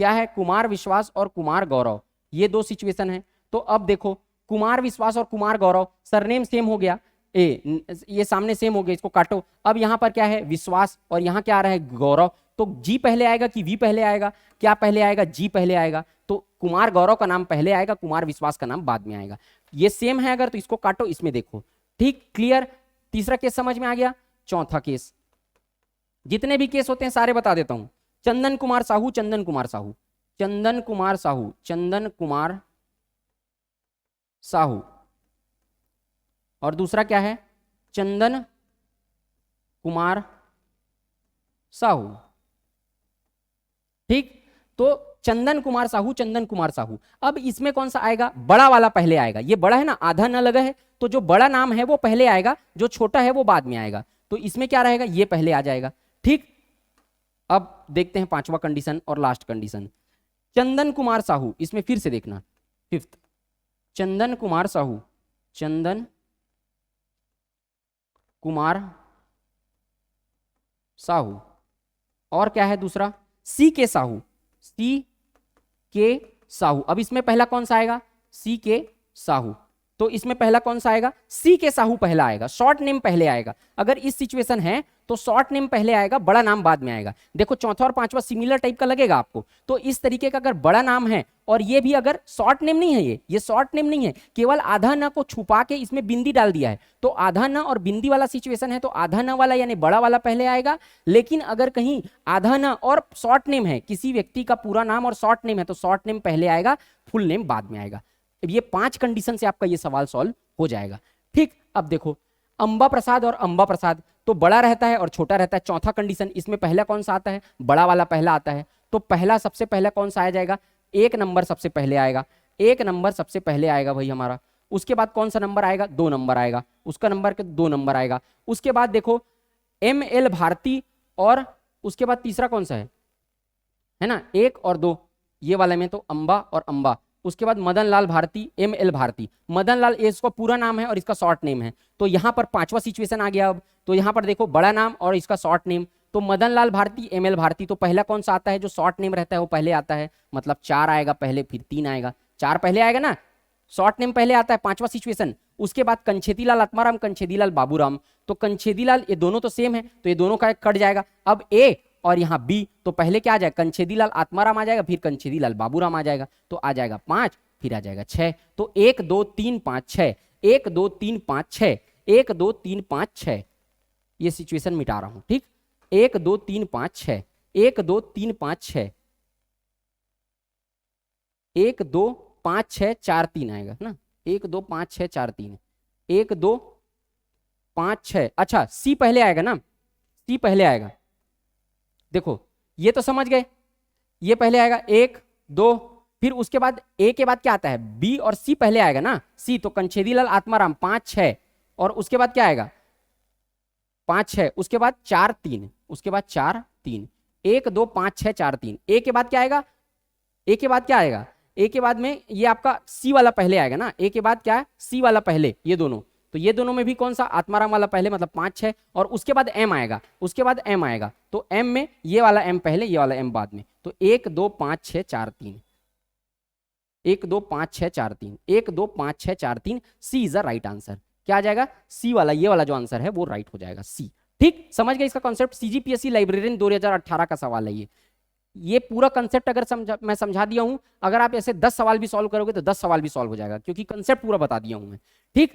Speaker 1: क्या है, कुमार विश्वास और कुमार गौरव, ये दो सिचुएशन है। तो अब देखो, कुमार विश्वास और कुमार गौरव, सरनेम सेम हो गया, ये सामने सेम हो गया, इसको काटो। अब यहां पर क्या है, विश्वास, और यहां क्या आ रहा है, गौरव, तो जी पहले आएगा कि वी पहले आएगा, क्या पहले आएगा, जी पहले आएगा। तो कुमार गौरव का नाम पहले आएगा, कुमार विश्वास का नाम बाद में आएगा। ये सेम है अगर, तो इसको काटो, इसमें देखो। ठीक, क्लियर, तीसरा केस समझ में आ गया। चौथा केस, जितने भी केस होते हैं सारे बता देता हूं। चंदन कुमार साहू, चंदन कुमार साहू, चंदन कुमार साहू, चंदन कुमार साहू, और दूसरा क्या है, चंदन कुमार साहू। ठीक, तो चंदन कुमार साहू, चंदन कुमार साहू। अब इसमें कौन सा आएगा, बड़ा वाला पहले आएगा, ये बड़ा है ना, आधा न लगा है, तो जो बड़ा नाम है वो पहले आएगा, जो छोटा है वो बाद में आएगा। तो इसमें क्या रहेगा, ये पहले आ जाएगा। ठीक, अब देखते हैं पांचवा कंडीशन और लास्ट कंडीशन। चंदन कुमार साहू, इसमें फिर से देखना, फिफ्थ, चंदन कुमार साहू, चंदन कुमार साहू, और क्या है दूसरा, सी के साहू, सी के साहू। अब इसमें पहला कौन सा आएगा, सी के साहू, तो इसमें पहला कौन सा आएगा, सी के साहू पहला आएगा, शॉर्ट नेम पहले आएगा। अगर इस सिचुएशन है तो शॉर्ट नेम पहले आएगा, बड़ा नाम बाद में आएगा। देखो चौथा और पांचवा सिमिलर टाइप का लगेगा आपको, तो इस तरीके का अगर बड़ा नाम है, और ये भी अगर शॉर्ट नेम नहीं है, ये शॉर्ट नेम नहीं है, केवल आधा न को छुपा के इसमें बिंदी डाल दिया है, तो आधा न और बिंदी वाला सिचुएशन है, तो आधा न वाला यानी बड़ा वाला पहले आएगा। लेकिन अगर कहीं आधा न और शॉर्ट नेम है, किसी व्यक्ति का पूरा नाम और शॉर्ट नेम है, तो शॉर्ट नेम पहले आएगा, फुल नेम बाद में आएगा। ये 5 कंडीशन से आपका ये सवाल सॉल्व हो जाएगा। ठीक, अब देखो, अंबा प्रसाद और अंबा प्रसाद, तो बड़ा रहता है और छोटा रहता है। चौथा कंडीशन, इसमें पहला कौन सा आता है, बड़ा वाला पहला आता है, तो पहला सबसे पहला कौन सा आ जाएगा, 1 नंबर सबसे पहले आएगा, 1 नंबर सबसे पहले आएगा भाई हमारा। उसके बाद कौन सा नंबर आएगा, 2 नंबर आएगा, उसका नंबर के 2 नंबर आएगा। उसके बाद देखो ML भारती, और उसके बाद तीसरा कौन सा है ना, 1 और 2, ये वाले में तो अंबा और अंबा। उसके बाद मदन लाल भारती, ML भारती, मदन लाल ये इसका पूरा नाम है और इसका शॉर्ट नेम है। तो यहाँ पर पांचवा सिचुएशन आ गया। अब तो यहाँ पर देखो, बड़ा नाम और इसका शॉर्ट नेम, तो मदन लाल भारती, ML भारती, तो पहला कौन सा आता है, जो शॉर्ट नेम रहता है वो पहले आता है, मतलब 4 आएगा पहले, फिर 3 आएगा, 4 पहले आएगा ना, शॉर्ट नेम पहले आता है, पांचवा सिचुएशन। उसके बाद कंछेदीलाल आत्माराम, कंछेदीलाल बाबूराम, तो कंछेदीलाल ये दोनों तो सेम है, तो ये दोनों का कट जाएगा। अब ए और यहाँ बी, तो पहले क्या आ जाएगा, कंछेदीलाल आत्माराम आ जाएगा, फिर कंछेदीलाल बाबूराम आ जाएगा, तो आ जाएगा 5, फिर आ जाएगा 6। तो 1 2 3 5 6, 1 2 3 5 6, 1 2 3 5 6, ये सिचुएशन मिटा रहा हूं। ठीक, 1 2 3 5 6, 1 2 3 5 6, 1 2 5 6 4 3 आएगा ना, 1 2 5 6 4 3, 1 2 5 6, अच्छा सी पहले आएगा ना, सी पहले आएगा। देखो ये तो समझ गए, ये पहले आएगा 1 2, फिर उसके बाद ए के बाद क्या आता है, बी और सी पहले आएगा ना, सी तो कंछेदीलाल आत्माराम 5 6, और उसके बाद क्या आएगा 5 6, उसके बाद 4 3, उसके बाद 4 3, 1 2 5 6 4 3, ए के बाद क्या आएगा, ए के बाद क्या आएगा, ए के बाद में ये आपका सी वाला पहले आएगा ना, ए के बाद क्या है सी वाला पहले, ये दोनों, तो ये दोनों में भी कौन सा आत्माराम वाला पहले, मतलब 5 6, और उसके बाद एम आएगा, उसके बाद एम आएगा, तो एम में ये वाला एम पहले, ये वाला एम बाद में, तो 1 2 5 6 4 3, 1 2 5 6 4 3, 1 2 5 6 4 3, C is the right answer. क्या आ जाएगा, सी वाला, ये वाला जो आंसर है वो राइट हो जाएगा, सी। ठीक, समझ गए इसका कॉन्सेप्ट, सीजीपीएससी लाइब्रेरियन 2018 का सवाल है ये पूरा कंसेप्ट अगर मैं समझा दिया हूं, अगर आप ऐसे 10 सवाल भी सॉल्व करोगे तो 10 सवाल भी सॉल्व हो जाएगा, क्योंकि कंसेप्ट पूरा बता दिया हूं मैं। ठीक,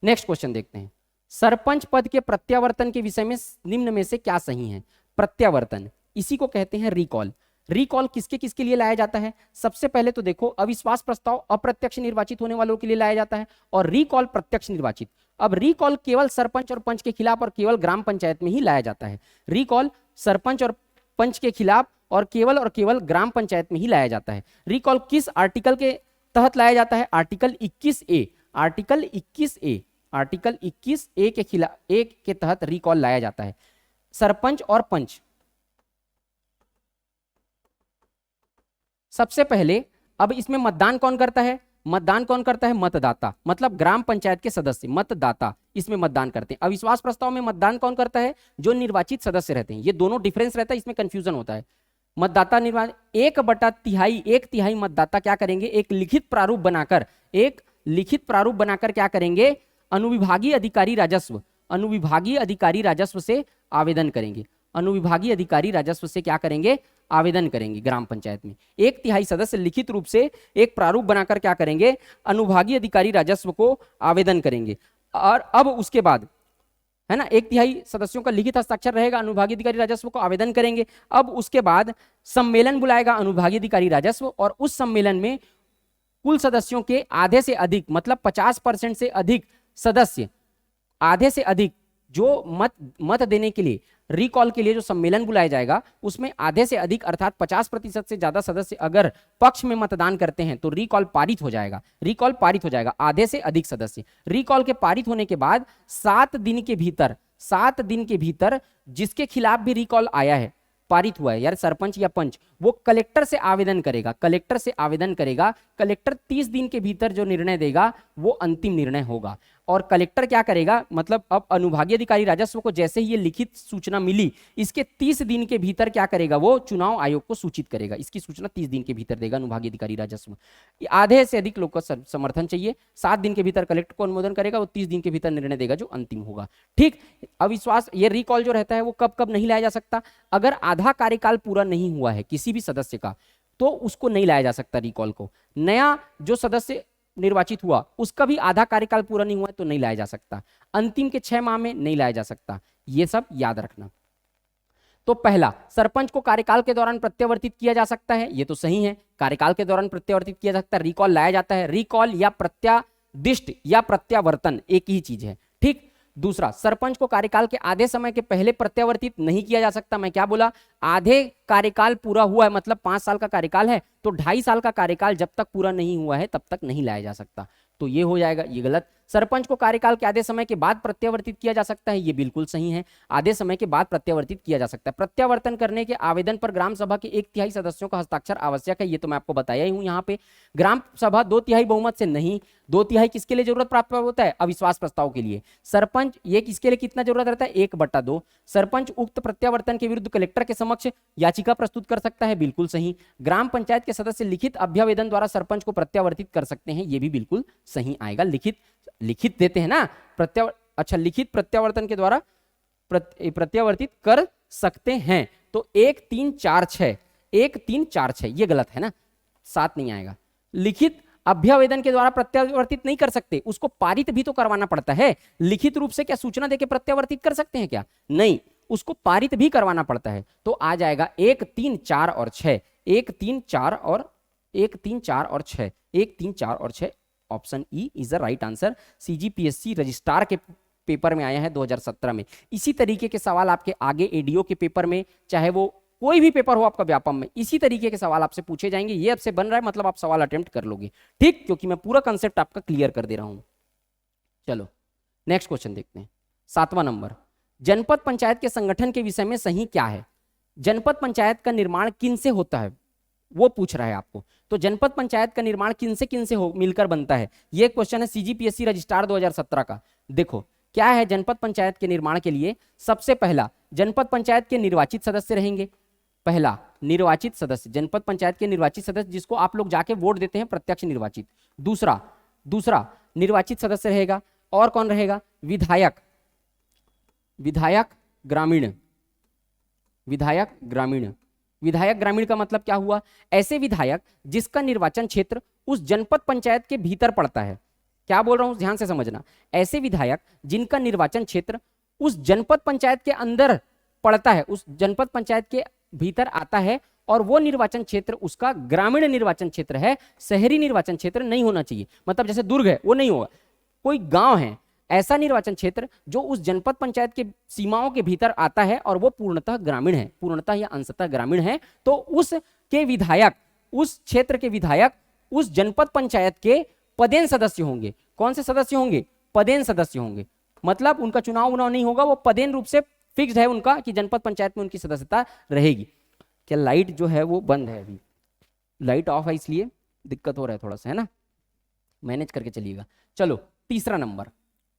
Speaker 1: नेक्स्ट क्वेश्चन देखते हैं। सरपंच पद के प्रत्यावर्तन के विषय में निम्न में से क्या सही है। प्रत्यावर्तन, इसी को कहते हैं रिकॉल। रिकॉल किसके किसके लिए लाया जाता है, सबसे पहले तो देखो, अविश्वास प्रस्ताव अप्रत्यक्ष निर्वाचित होने वालों के लिए लाया जाता है, और रिकॉल प्रत्यक्ष निर्वाचित। अब रिकॉल केवल सरपंच और पंच के खिलाफ और केवल ग्राम पंचायत में ही लाया जाता है। रिकॉल सरपंच और पंच के खिलाफ और केवल ग्राम पंचायत में ही लाया जाता है। रिकॉल किस आर्टिकल के तहत लाया जाता है, article 21A, article 21A, article 21A के खिलाफ, ए के तहत रिकॉल लाया जाता है। सरपंच और पंच, सबसे पहले, अब इसमें मतदान कौन करता है, मतदान कौन करता है, मतदाता, मतलब ग्राम पंचायत के सदस्य, मतदाता इसमें मतदान करते हैं। अविश्वास प्रस्ताव में मतदान कौन करता है, जो निर्वाचित सदस्य रहते हैं। ये दोनों डिफरेंस रहता है, इसमें कंफ्यूजन होता है। मतदाता निर्वाचन 1/3 मतदाता क्या करेंगे, एक लिखित प्रारूप बनाकर, एक लिखित प्रारूप बनाकर क्या करेंगे, अनुविभागीय अधिकारी राजस्व, अनुविभागीय अधिकारी राजस्व से आवेदन करेंगे, अनुविभागीय अधिकारी राजस्व से क्या करेंगे, आवेदन करेंगे ग्राम पंचायत में। 1/3 सदस्य लिखित रूप से एक प्रारूप बनाकर क्या करेंगे, अनुभागीय अधिकारी राजस्व को आवेदन करेंगे। और अब उसके बाद है ना, 1/3 सदस्यों का लिखित हस्ताक्षर रहेगा, अनुभागीय अधिकारी राजस्व को आवेदन करेंगे। अब उसके बाद सम्मेलन बुलाएगा अनुभागीय अधिकारी राजस्व, और उस सम्मेलन में कुल सदस्यों के आधे से अधिक, मतलब 50% से अधिक सदस्य, आधे से अधिक जो मत देने के लिए, रिकॉल के लिए जो सम्मेलन बुलाया जाएगा, उसमें आधे से अधिक अर्थात 50% से ज्यादा सदस्य अगर पक्ष में मतदान करते हैं तो रिकॉल पारित हो जाएगा, रिकॉल पारित हो जाएगा, आधे से अधिक सदस्य। रिकॉल के पारित होने के बाद 7 दिन के भीतर, 7 दिन के भीतर जिसके खिलाफ भी रिकॉल आया है, पारित हुआ है, यार सरपंच या पंच, वो कलेक्टर से आवेदन करेगा, कलेक्टर से आवेदन करेगा। कलेक्टर 30 दिन के भीतर जो निर्णय देगा वो अंतिम निर्णय होगा। और कलेक्टर क्या करेगा, मतलब अब अनुभागीय अधिकारी राजस्व को जैसे ही ये लिखित सूचना मिली, इसके 30 दिन के भीतर क्या करेगा, वो चुनाव आयोग को सूचित करेगा। इसकी सूचना 30 दिन के भीतर देगा अनुभागीय अधिकारी राजस्व। आधे से अधिक लोग का समर्थन चाहिए, 7 दिन के भीतर कलेक्टर को अनुमोदन करेगा, वो 30 दिन के भीतर निर्णय देगा जो अंतिम होगा। ठीक, अविश्वास, ये रिकॉल जो रहता है वो कब कब नहीं लाया जा सकता, अगर आधा कार्यकाल पूरा नहीं हुआ है किसी भी सदस्य का, तो उसको नहीं लाया जा सकता रिकॉल को। नया जो सदस्य निर्वाचित हुआ उसका भी आधा कार्यकाल पूरा नहीं हुआ है तो नहीं लाया जा सकता। अंतिम के 6 माह में नहीं लाया जा सकता, ये सब याद रखना। तो पहला, सरपंच को कार्यकाल के दौरान प्रत्यावर्तित किया जा सकता है, ये तो सही है, कार्यकाल के दौरान प्रत्यावर्तित किया जा सकता है, रिकॉल लाया जाता है। रिकॉल या प्रत्यादिष्ट या प्रत्यावर्तन एक ही चीज है। ठीक, दूसरा, सरपंच को कार्यकाल के आधे समय के पहले प्रत्यावर्तित नहीं किया जा सकता। मैं क्या बोला, आधे कार्यकाल पूरा हुआ है, मतलब 5 साल का कार्यकाल है, तो 2.5 साल का कार्यकाल जब तक पूरा नहीं हुआ है तब तक नहीं लाया जा सकता, तो ये हो जाएगा, ये गलत। सरपंच को कार्यकाल के आधे समय के बाद प्रत्यावर्तित किया जा सकता है, ये बिल्कुल सही है, आधे समय के बाद प्रत्यावर्तित किया जा सकता है। प्रत्यावर्तन करने के आवेदन पर ग्राम सभा के 1/3 सदस्यों का हस्ताक्षर आवश्यक है, ये तो मैं आपको बताया ही हूं। यहाँ पे ग्राम सभा 2/3 बहुमत से नहीं, 2/3 किसके लिए जरूरत प्राप्त होता है, अविश्वास प्रस्ताव के लिए। सरपंच, ये किसके लिए कितना जरूरत रहता है, 1/2। सरपंच उक्त प्रत्यावर्तन के विरुद्ध कलेक्टर के समक्ष याचिका प्रस्तुत कर सकता है, बिल्कुल सही। ग्राम पंचायत के सदस्य लिखित अभ्यावेदन द्वारा सरपंच को प्रत्यावर्तित कर सकते हैं, ये भी बिल्कुल सही आएगा। लिखित देते हैं ना अच्छा, लिखित प्रत्यावर्तन के द्वारा प्रत्यावर्तित कर सकते हैं, तो 1 3 4 6, 1 3 4 6 ये गलत है ना, 7 नहीं आएगा। लिखित अभ्यावेदन के द्वारा प्रत्यावर्तित नहीं कर सकते, उसको पारित भी तो करवाना पड़ता है। लिखित रूप से क्या सूचना देके प्रत्यावर्तित कर सकते हैं क्या, नहीं, उसको पारित भी करवाना पड़ता है। तो आ जाएगा 1 3 4 और 6, 1 3 4 और 1 3 4 और 6, 1 3 4 और 6, option E is the right answer. CGPSC registrar के पेपर में आया है 2017 में। इसी तरीके के सवाल आपके आगे एडीओ के पेपर में, चाहे वो कोई भी पेपर हो आपका व्यापम में, इसी तरीके के सवाल आपसे पूछे जाएंगे। ये आपसे बन रहा है मतलब आप सवाल अटेम्प्ट कर लोगे, ठीक, क्योंकि मैं पूरा कंसेप्ट आपका क्लियर कर दे रहा हूं। चलो नेक्स्ट क्वेश्चन देखते हैं। 7वां नंबर, जनपद पंचायत के संगठन के विषय में सही क्या है? जनपद पंचायत का निर्माण किन से होता है वो पूछ रहा है आपको। तो जनपद पंचायत का निर्माण किन से हो मिलकर बनता है, ये क्वेश्चन है सीजीपीएससी रजिस्ट्रार 2017 का। देखो क्या है, जनपद पंचायत के निर्माण के लिए सबसे पहला जनपद पंचायत के निर्वाचित सदस्य रहेंगे। पहला निर्वाचित सदस्य, जनपद पंचायत के निर्वाचित सदस्य जिसको आप लोग जाके वोट देते हैं, प्रत्यक्ष निर्वाचित। दूसरा निर्वाचित सदस्य रहेगा, और कौन रहेगा? विधायक, विधायक ग्रामीण, विधायक ग्रामीण। विधायक ग्रामीण का मतलब क्या हुआ? ऐसे विधायक जिसका निर्वाचन क्षेत्र उस जनपद पंचायत के भीतर पड़ता है। क्या बोल रहा हूं, ध्यान से समझना। ऐसे विधायक जिनका निर्वाचन क्षेत्र उस जनपद पंचायत के अंदर पड़ता है, उस जनपद पंचायत के भीतर आता है, और वो निर्वाचन क्षेत्र उसका ग्रामीण निर्वाचन क्षेत्र है, शहरी निर्वाचन क्षेत्र नहीं होना चाहिए। मतलब जैसे दुर्ग है वो नहीं होगा, कोई गांव है, ऐसा निर्वाचन क्षेत्र जो उस जनपद पंचायत के सीमाओं के भीतर आता है और वो पूर्णतः ग्रामीण है, पूर्णतः या अंशतः ग्रामीण है, तो उस के विधायक, उस क्षेत्र के विधायक उस जनपद पंचायत के पदेन सदस्य होंगे। कौन से सदस्य होंगे? पदेन सदस्य होंगे। मतलब उनका चुनाव नहीं होगा, वो पदेन रूप से फिक्स्ड है उनका कि जनपद पंचायत में उनकी सदस्यता रहेगी। क्या लाइट जो है वो बंद है? अभी लाइट ऑफ है इसलिए दिक्कत हो रहा है थोड़ा सा, है ना, मैनेज करके चलिएगा। चलो तीसरा नंबर,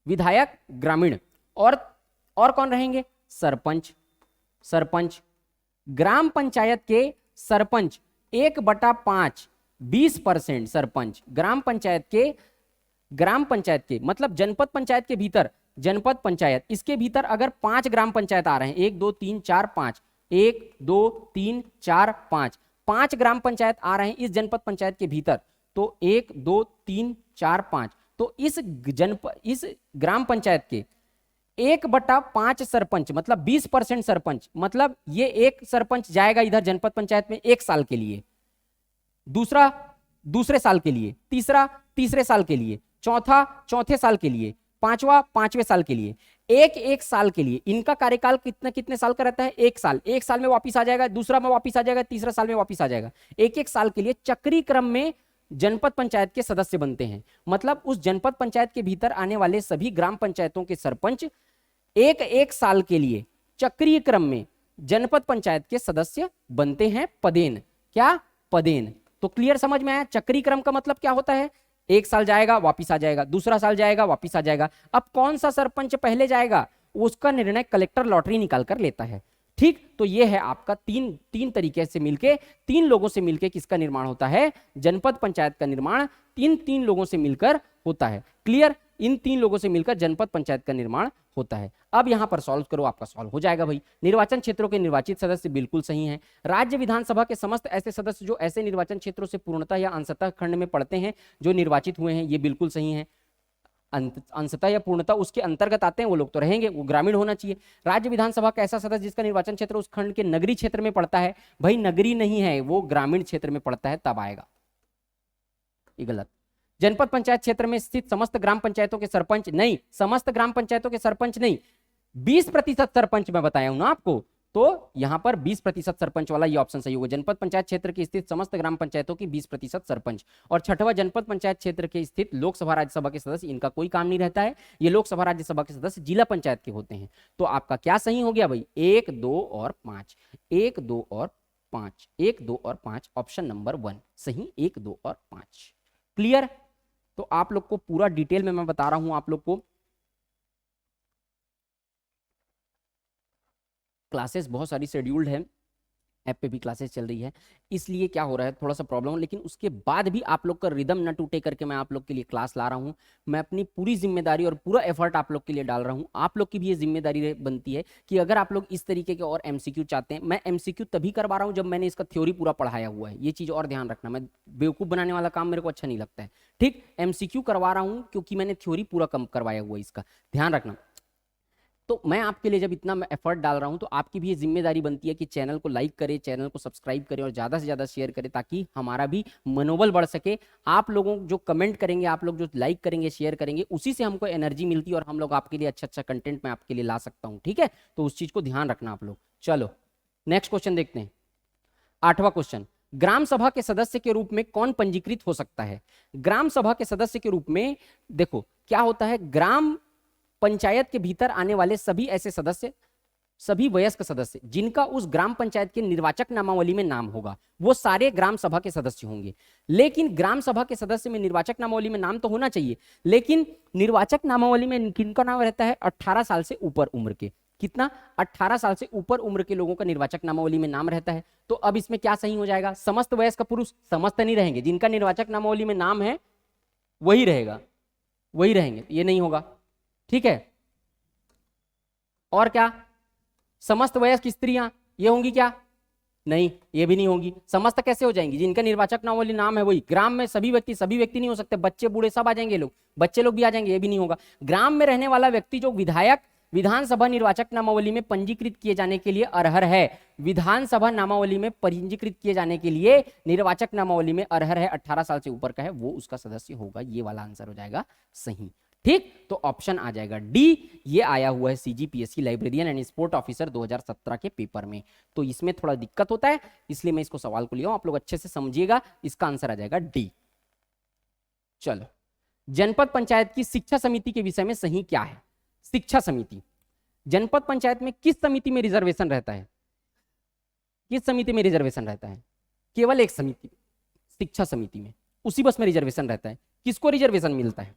Speaker 1: विधायक ग्रामीण, और कौन रहेंगे? सरपंच। सरपंच, ग्राम पंचायत के सरपंच 1/5 20% सरपंच ग्राम पंचायत के मतलब जनपद पंचायत के भीतर, जनपद पंचायत इसके भीतर अगर 5 ग्राम पंचायत आ रहे हैं, 1 2 3 4 5, 1 2 3 4 5, 5 ग्राम पंचायत आ रहे हैं इस जनपद पंचायत के भीतर, तो 1 2 3 4 5, तो इस ग्राम पंचायत के 1/5 सरपंच मतलब 20% सरपंच, मतलब ये एक सरपंच जाएगा इधर जनपद पंचायत में 1 साल के लिए, दूसरा दूसरे साल के लिए, तीसरा तीसरे साल के लिए, चौथा चौथे साल के लिए, पांचवा पांचवें साल के लिए, एक साल के लिए। इनका कार्यकाल कितने साल का रहता है? 1 साल। 1 साल में वापिस आ जाएगा, दूसरा में वापिस आ जाएगा, तीसरा साल में वापिस आ जाएगा। एक साल के लिए चक्रीय क्रम में जनपद पंचायत के सदस्य बनते हैं। मतलब उस जनपद पंचायत के भीतर आने वाले सभी ग्राम पंचायतों के सरपंच एक साल के लिए चक्रीय क्रम में जनपद पंचायत के सदस्य बनते हैं। पदेन, क्या? पदेन। तो क्लियर समझ में आया? चक्रीय क्रम का मतलब क्या होता है? 1 साल जाएगा वापिस आ जाएगा, दूसरा साल जाएगा वापिस आ जाएगा। अब कौन सा सरपंच पहले जाएगा उसका निर्णय कलेक्टर लॉटरी निकाल कर लेता है। ठीक, तो ये है आपका तीन तरीके से मिलके, 3 लोगों से मिलके किसका निर्माण होता है? जनपद पंचायत का निर्माण तीन लोगों से मिलकर होता है। क्लियर? इन 3 लोगों से मिलकर जनपद पंचायत का निर्माण होता है। अब यहां पर सॉल्व करो, आपका सॉल्व हो जाएगा भाई। निर्वाचन क्षेत्रों के निर्वाचित सदस्य बिल्कुल सही हैं। राज्य विधानसभा के समस्त ऐसे सदस्य जो ऐसे निर्वाचन क्षेत्रों से पूर्णतः या अंशतः खंड में पड़ते हैं जो निर्वाचित हुए हैं, ये बिल्कुल सही है। अंशतः या पूर्णतः उसके अंतर्गत आते हैं वो लोग तो रहेंगे, वो ग्रामीण होना चाहिए। राज्य विधानसभा का ऐसा सदस्य जिसका निर्वाचन क्षेत्र उस खंड के नगरीय क्षेत्र में पड़ता है, भाई नगरी नहीं है, वो ग्रामीण क्षेत्र में पड़ता है, तब आएगा। ये गलत। जनपद पंचायत क्षेत्र में स्थित समस्त ग्राम पंचायतों के सरपंच नहीं, समस्त ग्राम पंचायतों के सरपंच नहीं, 20% सरपंच मैं बताया हूं ना आपको, तो यहां पर 20% सरपंच वाला ये ऑप्शन सही होगा। जनपद पंचायत क्षेत्र की स्थित समस्त ग्राम पंचायतों की 20% सरपंच। और छठवा, जनपद पंचायत क्षेत्र के स्थित लोकसभा राज्यसभा के सदस्य, इनका कोई काम नहीं रहता है, ये लोकसभा राज्यसभा के सदस्य जिला पंचायत के होते हैं। तो आपका क्या सही हो गया भाई? 1 2 और 5, 1 2 और 5, 1 2 और 5, ऑप्शन नंबर 1 सही, 1 2 और 5। क्लियर? तो आप लोग को पूरा डिटेल में मैं बता रहा हूं, आप लोग को क्लासेस बहुत सारी शेड्यूल्ड है, ऐप पे भी क्लासेस चल रही है, इसलिए क्या हो रहा है थोड़ा सा प्रॉब्लम, लेकिन उसके बाद भी आप लोग का रिदम न टूटे करके मैं आप लोग के लिए क्लास ला रहा हूं। मैं अपनी पूरी जिम्मेदारी और पूरा एफर्ट आप लोग के लिए डाल रहा हूं। आप लोग की भी ये जिम्मेदारी बनती है कि अगर आप लोग इस तरीके के और एमसीक्यू चाहते हैं, मैं एमसीक्यू तभी करवा रहा हूं जब मैंने इसका थ्योरी पूरा पढ़ाया हुआ है। ये चीज और ध्यान रखना, मैं बेवकूफ बनाने वाला काम मेरे को अच्छा नहीं लगता है। ठीक, एमसीक्यू करवा रहा हूं क्योंकि मैंने थ्योरी पूरा कम करवाया हुआ है, इसका ध्यान रखना। तो मैं आपके लिए जब इतना एफर्ट डाल रहा हूं तो आपकी भी ये जिम्मेदारी बनती है कि चैनल को लाइक करें, चैनल को सब्सक्राइब करें और ज़्यादा से ज़्यादा शेयर करें, ताकि हमारा भी मनोबल बढ़ सके। आप लोगों जो कमेंट करेंगे, आप लोग जो लाइक करेंगे, शेयर करेंगे, उसी से हमको एनर्जी मिलती है और हम लोग आपके लिए अच्छा कंटेंट मैं आपके लिए ला सकता हूँ। ठीक है, तो उस चीज़ को ध्यान रखना आप लोग। चलो नेक्स्ट क्वेश्चन देखते हैं, 8वां क्वेश्चन, ग्राम सभा के सदस्य के रूप में कौन पंजीकृत हो सकता है? ग्राम सभा के सदस्य के रूप में देखो क्या होता है, ग्राम पंचायत के भीतर आने वाले सभी ऐसे सदस्य, सभी वयस्क सदस्य जिनका उस ग्राम पंचायत के निर्वाचक नामावली में नाम होगा, वो सारे ग्राम सभा के सदस्य होंगे। लेकिन ग्राम सभा के सदस्य में निर्वाचक नामावली में नाम तो होना चाहिए, लेकिन निर्वाचक नामावली में किनका नाम रहता है? 18 साल से ऊपर उम्र के। कितना? 18 साल से ऊपर उम्र के लोगों का निर्वाचक नामावली में नाम रहता है। तो अब इसमें क्या सही हो जाएगा? समस्त वयस्क पुरुष, समस्त नहीं रहेंगे, जिनका निर्वाचक नामावली में नाम है वही रहेगा, वही रहेंगे, ये नहीं होगा। ठीक है, और क्या? समस्त वयस्क स्त्रियां, ये होंगी क्या? नहीं, ये भी नहीं होंगी। समस्त कैसे हो जाएंगी? जिनका निर्वाचक नामावली नाम है वही। ग्राम में सभी व्यक्ति नहीं हो सकते, बच्चे बूढ़े सब आ जाएंगे, लोग बच्चे लोग भी आ जाएंगे, ये भी नहीं होगा। ग्राम में रहने वाला व्यक्ति जो विधायक विधानसभा निर्वाचक नामावली में पंजीकृत किए जाने के लिए अर्हर है, विधानसभा नामावली में पंजीकृत किए जाने के लिए निर्वाचक नामावली में अर्हर है, 18 साल से ऊपर का है, वो उसका सदस्य होगा। ये वाला आंसर हो जाएगा सही। ठीक, तो ऑप्शन आ जाएगा डी। ये आया हुआ है CGPSC librarian and sport officer 2017 के पेपर में। तो इसमें थोड़ा दिक्कत होता है, इसलिए मैं इसको सवाल को लिया हूं, आप लोग अच्छे से समझिएगा। इसका आंसर आ जाएगा डी। चलो, जनपद पंचायत की शिक्षा समिति के विषय में सही क्या है? शिक्षा समिति, जनपद पंचायत में किस समिति में रिजर्वेशन रहता है? किस समिति में रिजर्वेशन रहता है? केवल एक समिति, शिक्षा समिति में, उसी बस में रिजर्वेशन रहता है। किसको रिजर्वेशन मिलता है?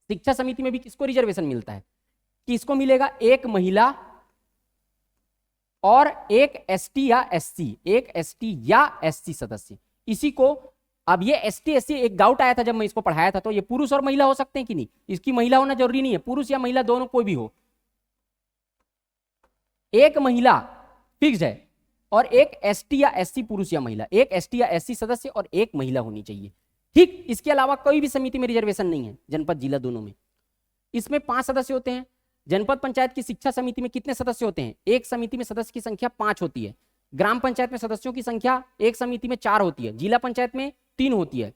Speaker 1: शिक्षा समिति में भी किसको रिजर्वेशन मिलता है? किसको मिलेगा? एक महिला और एक एसटी या एससी, एक एसटी या एससी सदस्य। इसी को, अब ये एसटी एससी, एक डाउट आया था जब मैं इसको पढ़ाया था, तो ये पुरुष और महिला हो सकते हैं कि नहीं? इसकी महिला होना जरूरी नहीं है, पुरुष या महिला दोनों कोई भी हो, एक महिला फिक्स है और एक एसटी या एससी पुरुष या महिला, एक एसटी या एससी सदस्य और एक महिला होनी चाहिए। ठीक, इसके अलावा कोई भी समिति में रिजर्वेशन नहीं है, जनपद जिला दोनों में। इसमें 5 सदस्य होते हैं। जनपद पंचायत की शिक्षा समिति में कितने सदस्य होते हैं? एक समिति में सदस्य की संख्या 5 होती है। ग्राम पंचायत में सदस्यों की संख्या एक समिति में 4 होती है, जिला पंचायत में 3 होती है।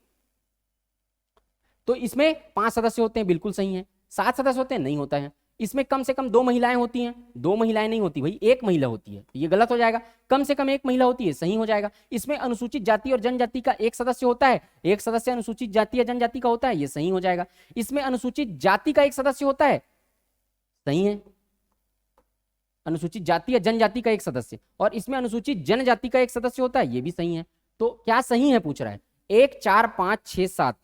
Speaker 1: तो इसमें 5 सदस्य होते हैं, बिल्कुल सही है। 7 सदस्य होते हैं, नहीं होता है। इसमें कम से कम 2 महिलाएं होती हैं, 2 महिलाएं नहीं होती भाई, एक महिला होती है, ये गलत हो जाएगा। कम से कम एक महिला होती है, सही हो जाएगा। इसमें अनुसूचित जाति और जनजाति का एक सदस्य होता है, एक सदस्य अनुसूचित जाति या जनजाति का होता है, ये सही हो जाएगा। इसमें अनुसूचित जाति का एक सदस्य होता है, सही है, अनुसूचित जाति या जनजाति का एक सदस्य, और इसमें अनुसूचित जनजाति का एक सदस्य होता है, ये भी सही है। तो क्या सही है पूछ रहा है? 1 4 5 6 7,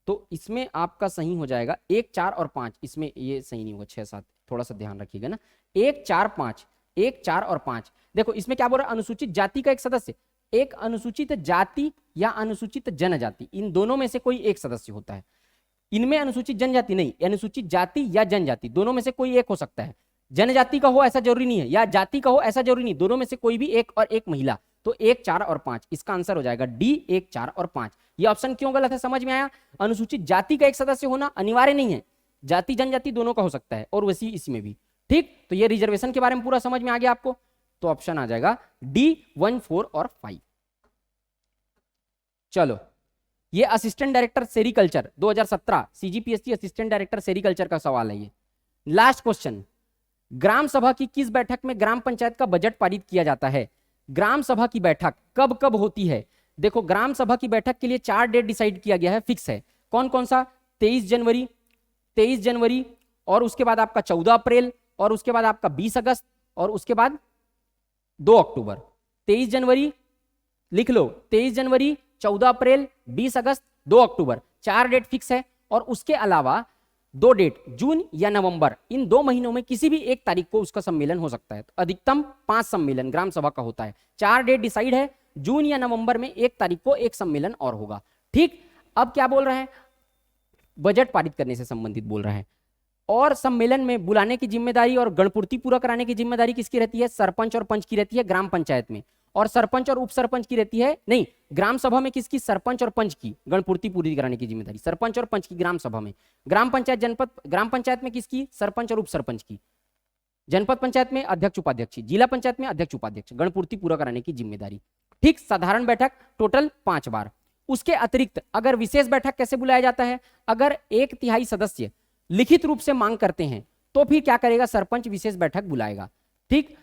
Speaker 1: तो इसमें आपका सही हो जाएगा 1 4 और 5, इसमें ये सही नहीं होगा, 6 7, थोड़ा सा ध्यान रखिएगा ना। 1 4 5, 1 4 और 5, देखो इसमें क्या बोल रहा है? अनुसूचित जाति का एक सदस्य, एक अनुसूचित जाति या अनुसूचित जनजाति, इन दोनों में से कोई एक सदस्य होता है। इनमें अनुसूचित जनजाति नहीं, अनुसूचित जाति या जनजाति दोनों में से कोई एक हो सकता है। जनजाति का हो ऐसा जरूरी नहीं है, या जाति का हो ऐसा जरूरी नहीं, दोनों में से कोई भी एक और एक महिला। तो 1 4 और 5, इसका आंसर हो जाएगा डी, 1 4 और 5। ये ऑप्शन क्यों गलत है समझ में आया? अनुसूचित जाति का एक सदस्य होना अनिवार्य नहीं है, जाति जनजाति दोनों का हो सकता है, और वैसी इसमें भी। ठीक, तो ये रिजर्वेशन के बारे में पूरा समझ में आ गया आपको। तो ऑप्शन आ जाएगा डी, 1 4 और 5। चलो, ये assistant director sericulture 2017 CGPSC assistant director sericulture का सवाल है। ये लास्ट क्वेश्चन, ग्राम सभा की किस बैठक में ग्राम पंचायत का बजट पारित किया जाता है? ग्राम सभा की बैठक कब कब होती है? देखो, ग्राम सभा की बैठक के लिए 4 डेट डिसाइड किया गया है, फिक्स है। कौन कौन सा? 23 जनवरी, और उसके बाद आपका 14 अप्रैल, और उसके बाद आपका 20 अगस्त, और उसके बाद 2 अक्टूबर। 23 जनवरी लिख लो, 23 जनवरी, 14 अप्रैल, 20 अगस्त, 2 अक्टूबर, 4 डेट फिक्स है। और उसके अलावा 2 डेट, जून या नवंबर, इन 2 महीनों में किसी भी एक तारीख को उसका सम्मेलन हो सकता है। तो अधिकतम 5 सम्मेलन ग्राम सभा का होता है। 4 डेट डिसाइड है, जून या नवंबर में एक तारीख को एक सम्मेलन और होगा। ठीक, अब क्या बोल रहा है? बजट पारित करने से संबंधित बोल रहा है। और सम्मेलन में बुलाने की जिम्मेदारी और गणपूर्ति पूरा कराने की जिम्मेदारी किसकी रहती है? सरपंच और पंच की रहती है ग्राम पंचायत में। और सरपंच और उप सरपंच की रहती है, नहीं, ग्राम सभा में किसकी? सरपंच और पंच की गणपूर्ति पूरी कराने की जिम्मेदारी सरपंच और पंच की ग्राम सभा में। ग्राम पंचायत जनपद ग्राम पंचायत में किसकी? सरपंच और उप सरपंच की। जनपद पंचायत में अध्यक्ष उपाध्यक्ष, जिला पंचायत में अध्यक्ष उपाध्यक्ष, गणपूर्ति पूरा कराने की जिम्मेदारी। ठीक, साधारण बैठक टोटल 5 बार। उसके अतिरिक्त अगर विशेष बैठक कैसे बुलाया जाता है? अगर 1/3 सदस्य लिखित रूप से मांग करते हैं तो फिर क्या करेगा? सरपंच विशेष बैठक बुलाएगा। ठीक,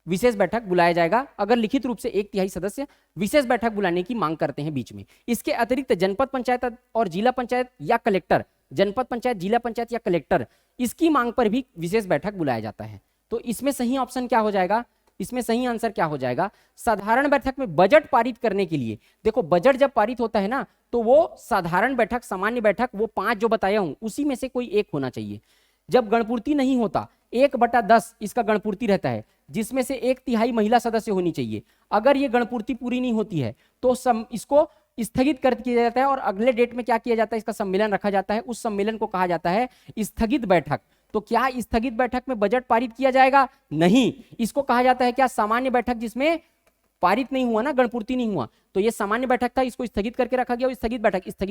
Speaker 1: विशेष बैठक बुलाया जाएगा अगर लिखित रूप से 1/3 सदस्य विशेष बैठक बुलाने की मांग करते हैं बीच में। इसके अतिरिक्त जनपद पंचायत और जिला पंचायत या कलेक्टर, जनपद पंचायत, जिला पंचायत या कलेक्टर, इसकी मांग पर भी विशेष बैठक बुलाया जाता है। तो इसमें सही ऑप्शन क्या हो जाएगा, इसमें सही आंसर क्या हो जाएगा, साधारण बैठक में बजट पारित करने के लिए। देखो बजट जब पारित होता है ना तो वो साधारण बैठक, सामान्य बैठक, वो 5 जो बताया हूं उसी में से कोई एक होना चाहिए। जब गणपूर्ति नहीं होता 1/10 इसका गणपूर्ति रहता है, जिसमें से 1/3 महिला सदस्य होनी चाहिए। अगर ये गणपूर्ति पूरी नहीं होती है तो इसको स्थगित कर दिया जाता है और अगले डेट में क्या किया जाता है, इसका सम्मेलन रखा जाता है। उस सम्मेलन को कहा जाता है स्थगित बैठक। तो क्या स्थगित बैठक में बजट पारित किया जाएगा? नहीं, इसको कहा जाता है क्या, सामान्य बैठक, जिसमें पारित नहीं हुआ ना, गणपूर्ति नहीं हुआ। तो ये सामान्य बैठक था, इसको स्थगित करके रखा गया। स्थगित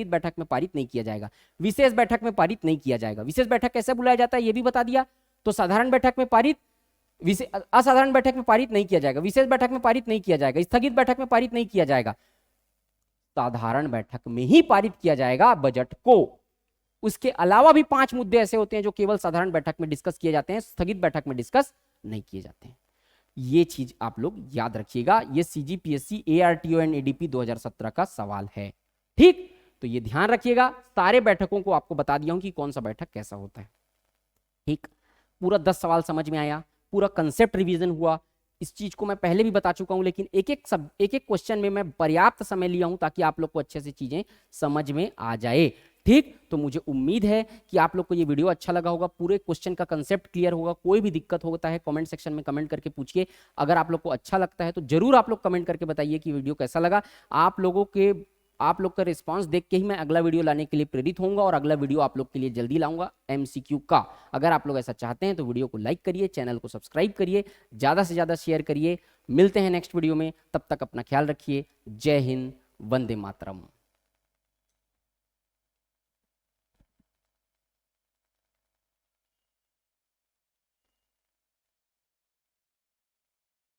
Speaker 1: बैठक में पारित नहीं किया जाएगा, विशेष बैठक में पारित नहीं किया जाएगा। विशेष बैठक कैसे बुलाया जाता है ये भी बता दिया। तो साधारण बैठक में पारित, असाधारण बैठक में पारित नहीं किया जाएगा, विशेष बैठक में पारित नहीं किया जाएगा, स्थगित बैठक में पारित नहीं किया जाएगा, साधारण बैठक में ही पारित किया जाएगा बजट को। उसके अलावा भी 5 मुद्दे ऐसे होते हैं जो केवल साधारण बैठक में डिस्कस किए जाते हैं, स्थगित बैठक में डिस्कस नहीं किए जाते हैं। ये चीज आप लोग याद रखिएगा। ये सीजीपीएससी एआरटीओ एंड एडीपी 2017 का सवाल है। ठीक, तो ये ध्यान रखिएगा। सारे बैठकों को आपको बता दिया हूं कि कौन सा बैठक कैसा होता है। ठीक, पूरा 10 सवाल समझ में आया, पूरा कंसेप्ट रिवीजन हुआ। इस चीज को मैं पहले भी बता चुका हूं, लेकिन एक एक क्वेश्चन में मैं पर्याप्त समय लिया हूं ताकि आप लोग को अच्छे से चीजें समझ में आ जाए। ठीक, तो मुझे उम्मीद है कि आप लोग को ये वीडियो अच्छा लगा होगा, पूरे क्वेश्चन का कंसेप्ट क्लियर होगा। कोई भी दिक्कत होता है कमेंट सेक्शन में कमेंट करके पूछिए। अगर आप लोग को अच्छा लगता है तो जरूर आप लोग कमेंट करके बताइए कि वीडियो कैसा लगा। आप लोग का रिस्पांस देख के ही मैं अगला वीडियो लाने के लिए प्रेरित होऊंगा और अगला वीडियो आप लोग के लिए जल्दी लाऊंगा एमसीक्यू का। अगर आप लोग ऐसा चाहते हैं तो वीडियो को लाइक करिए, चैनल को सब्सक्राइब करिए, ज्यादा से ज्यादा शेयर करिए। मिलते हैं नेक्स्ट वीडियो में, तब तक अपना ख्याल रखिए। जय हिंद, वंदे मातरम।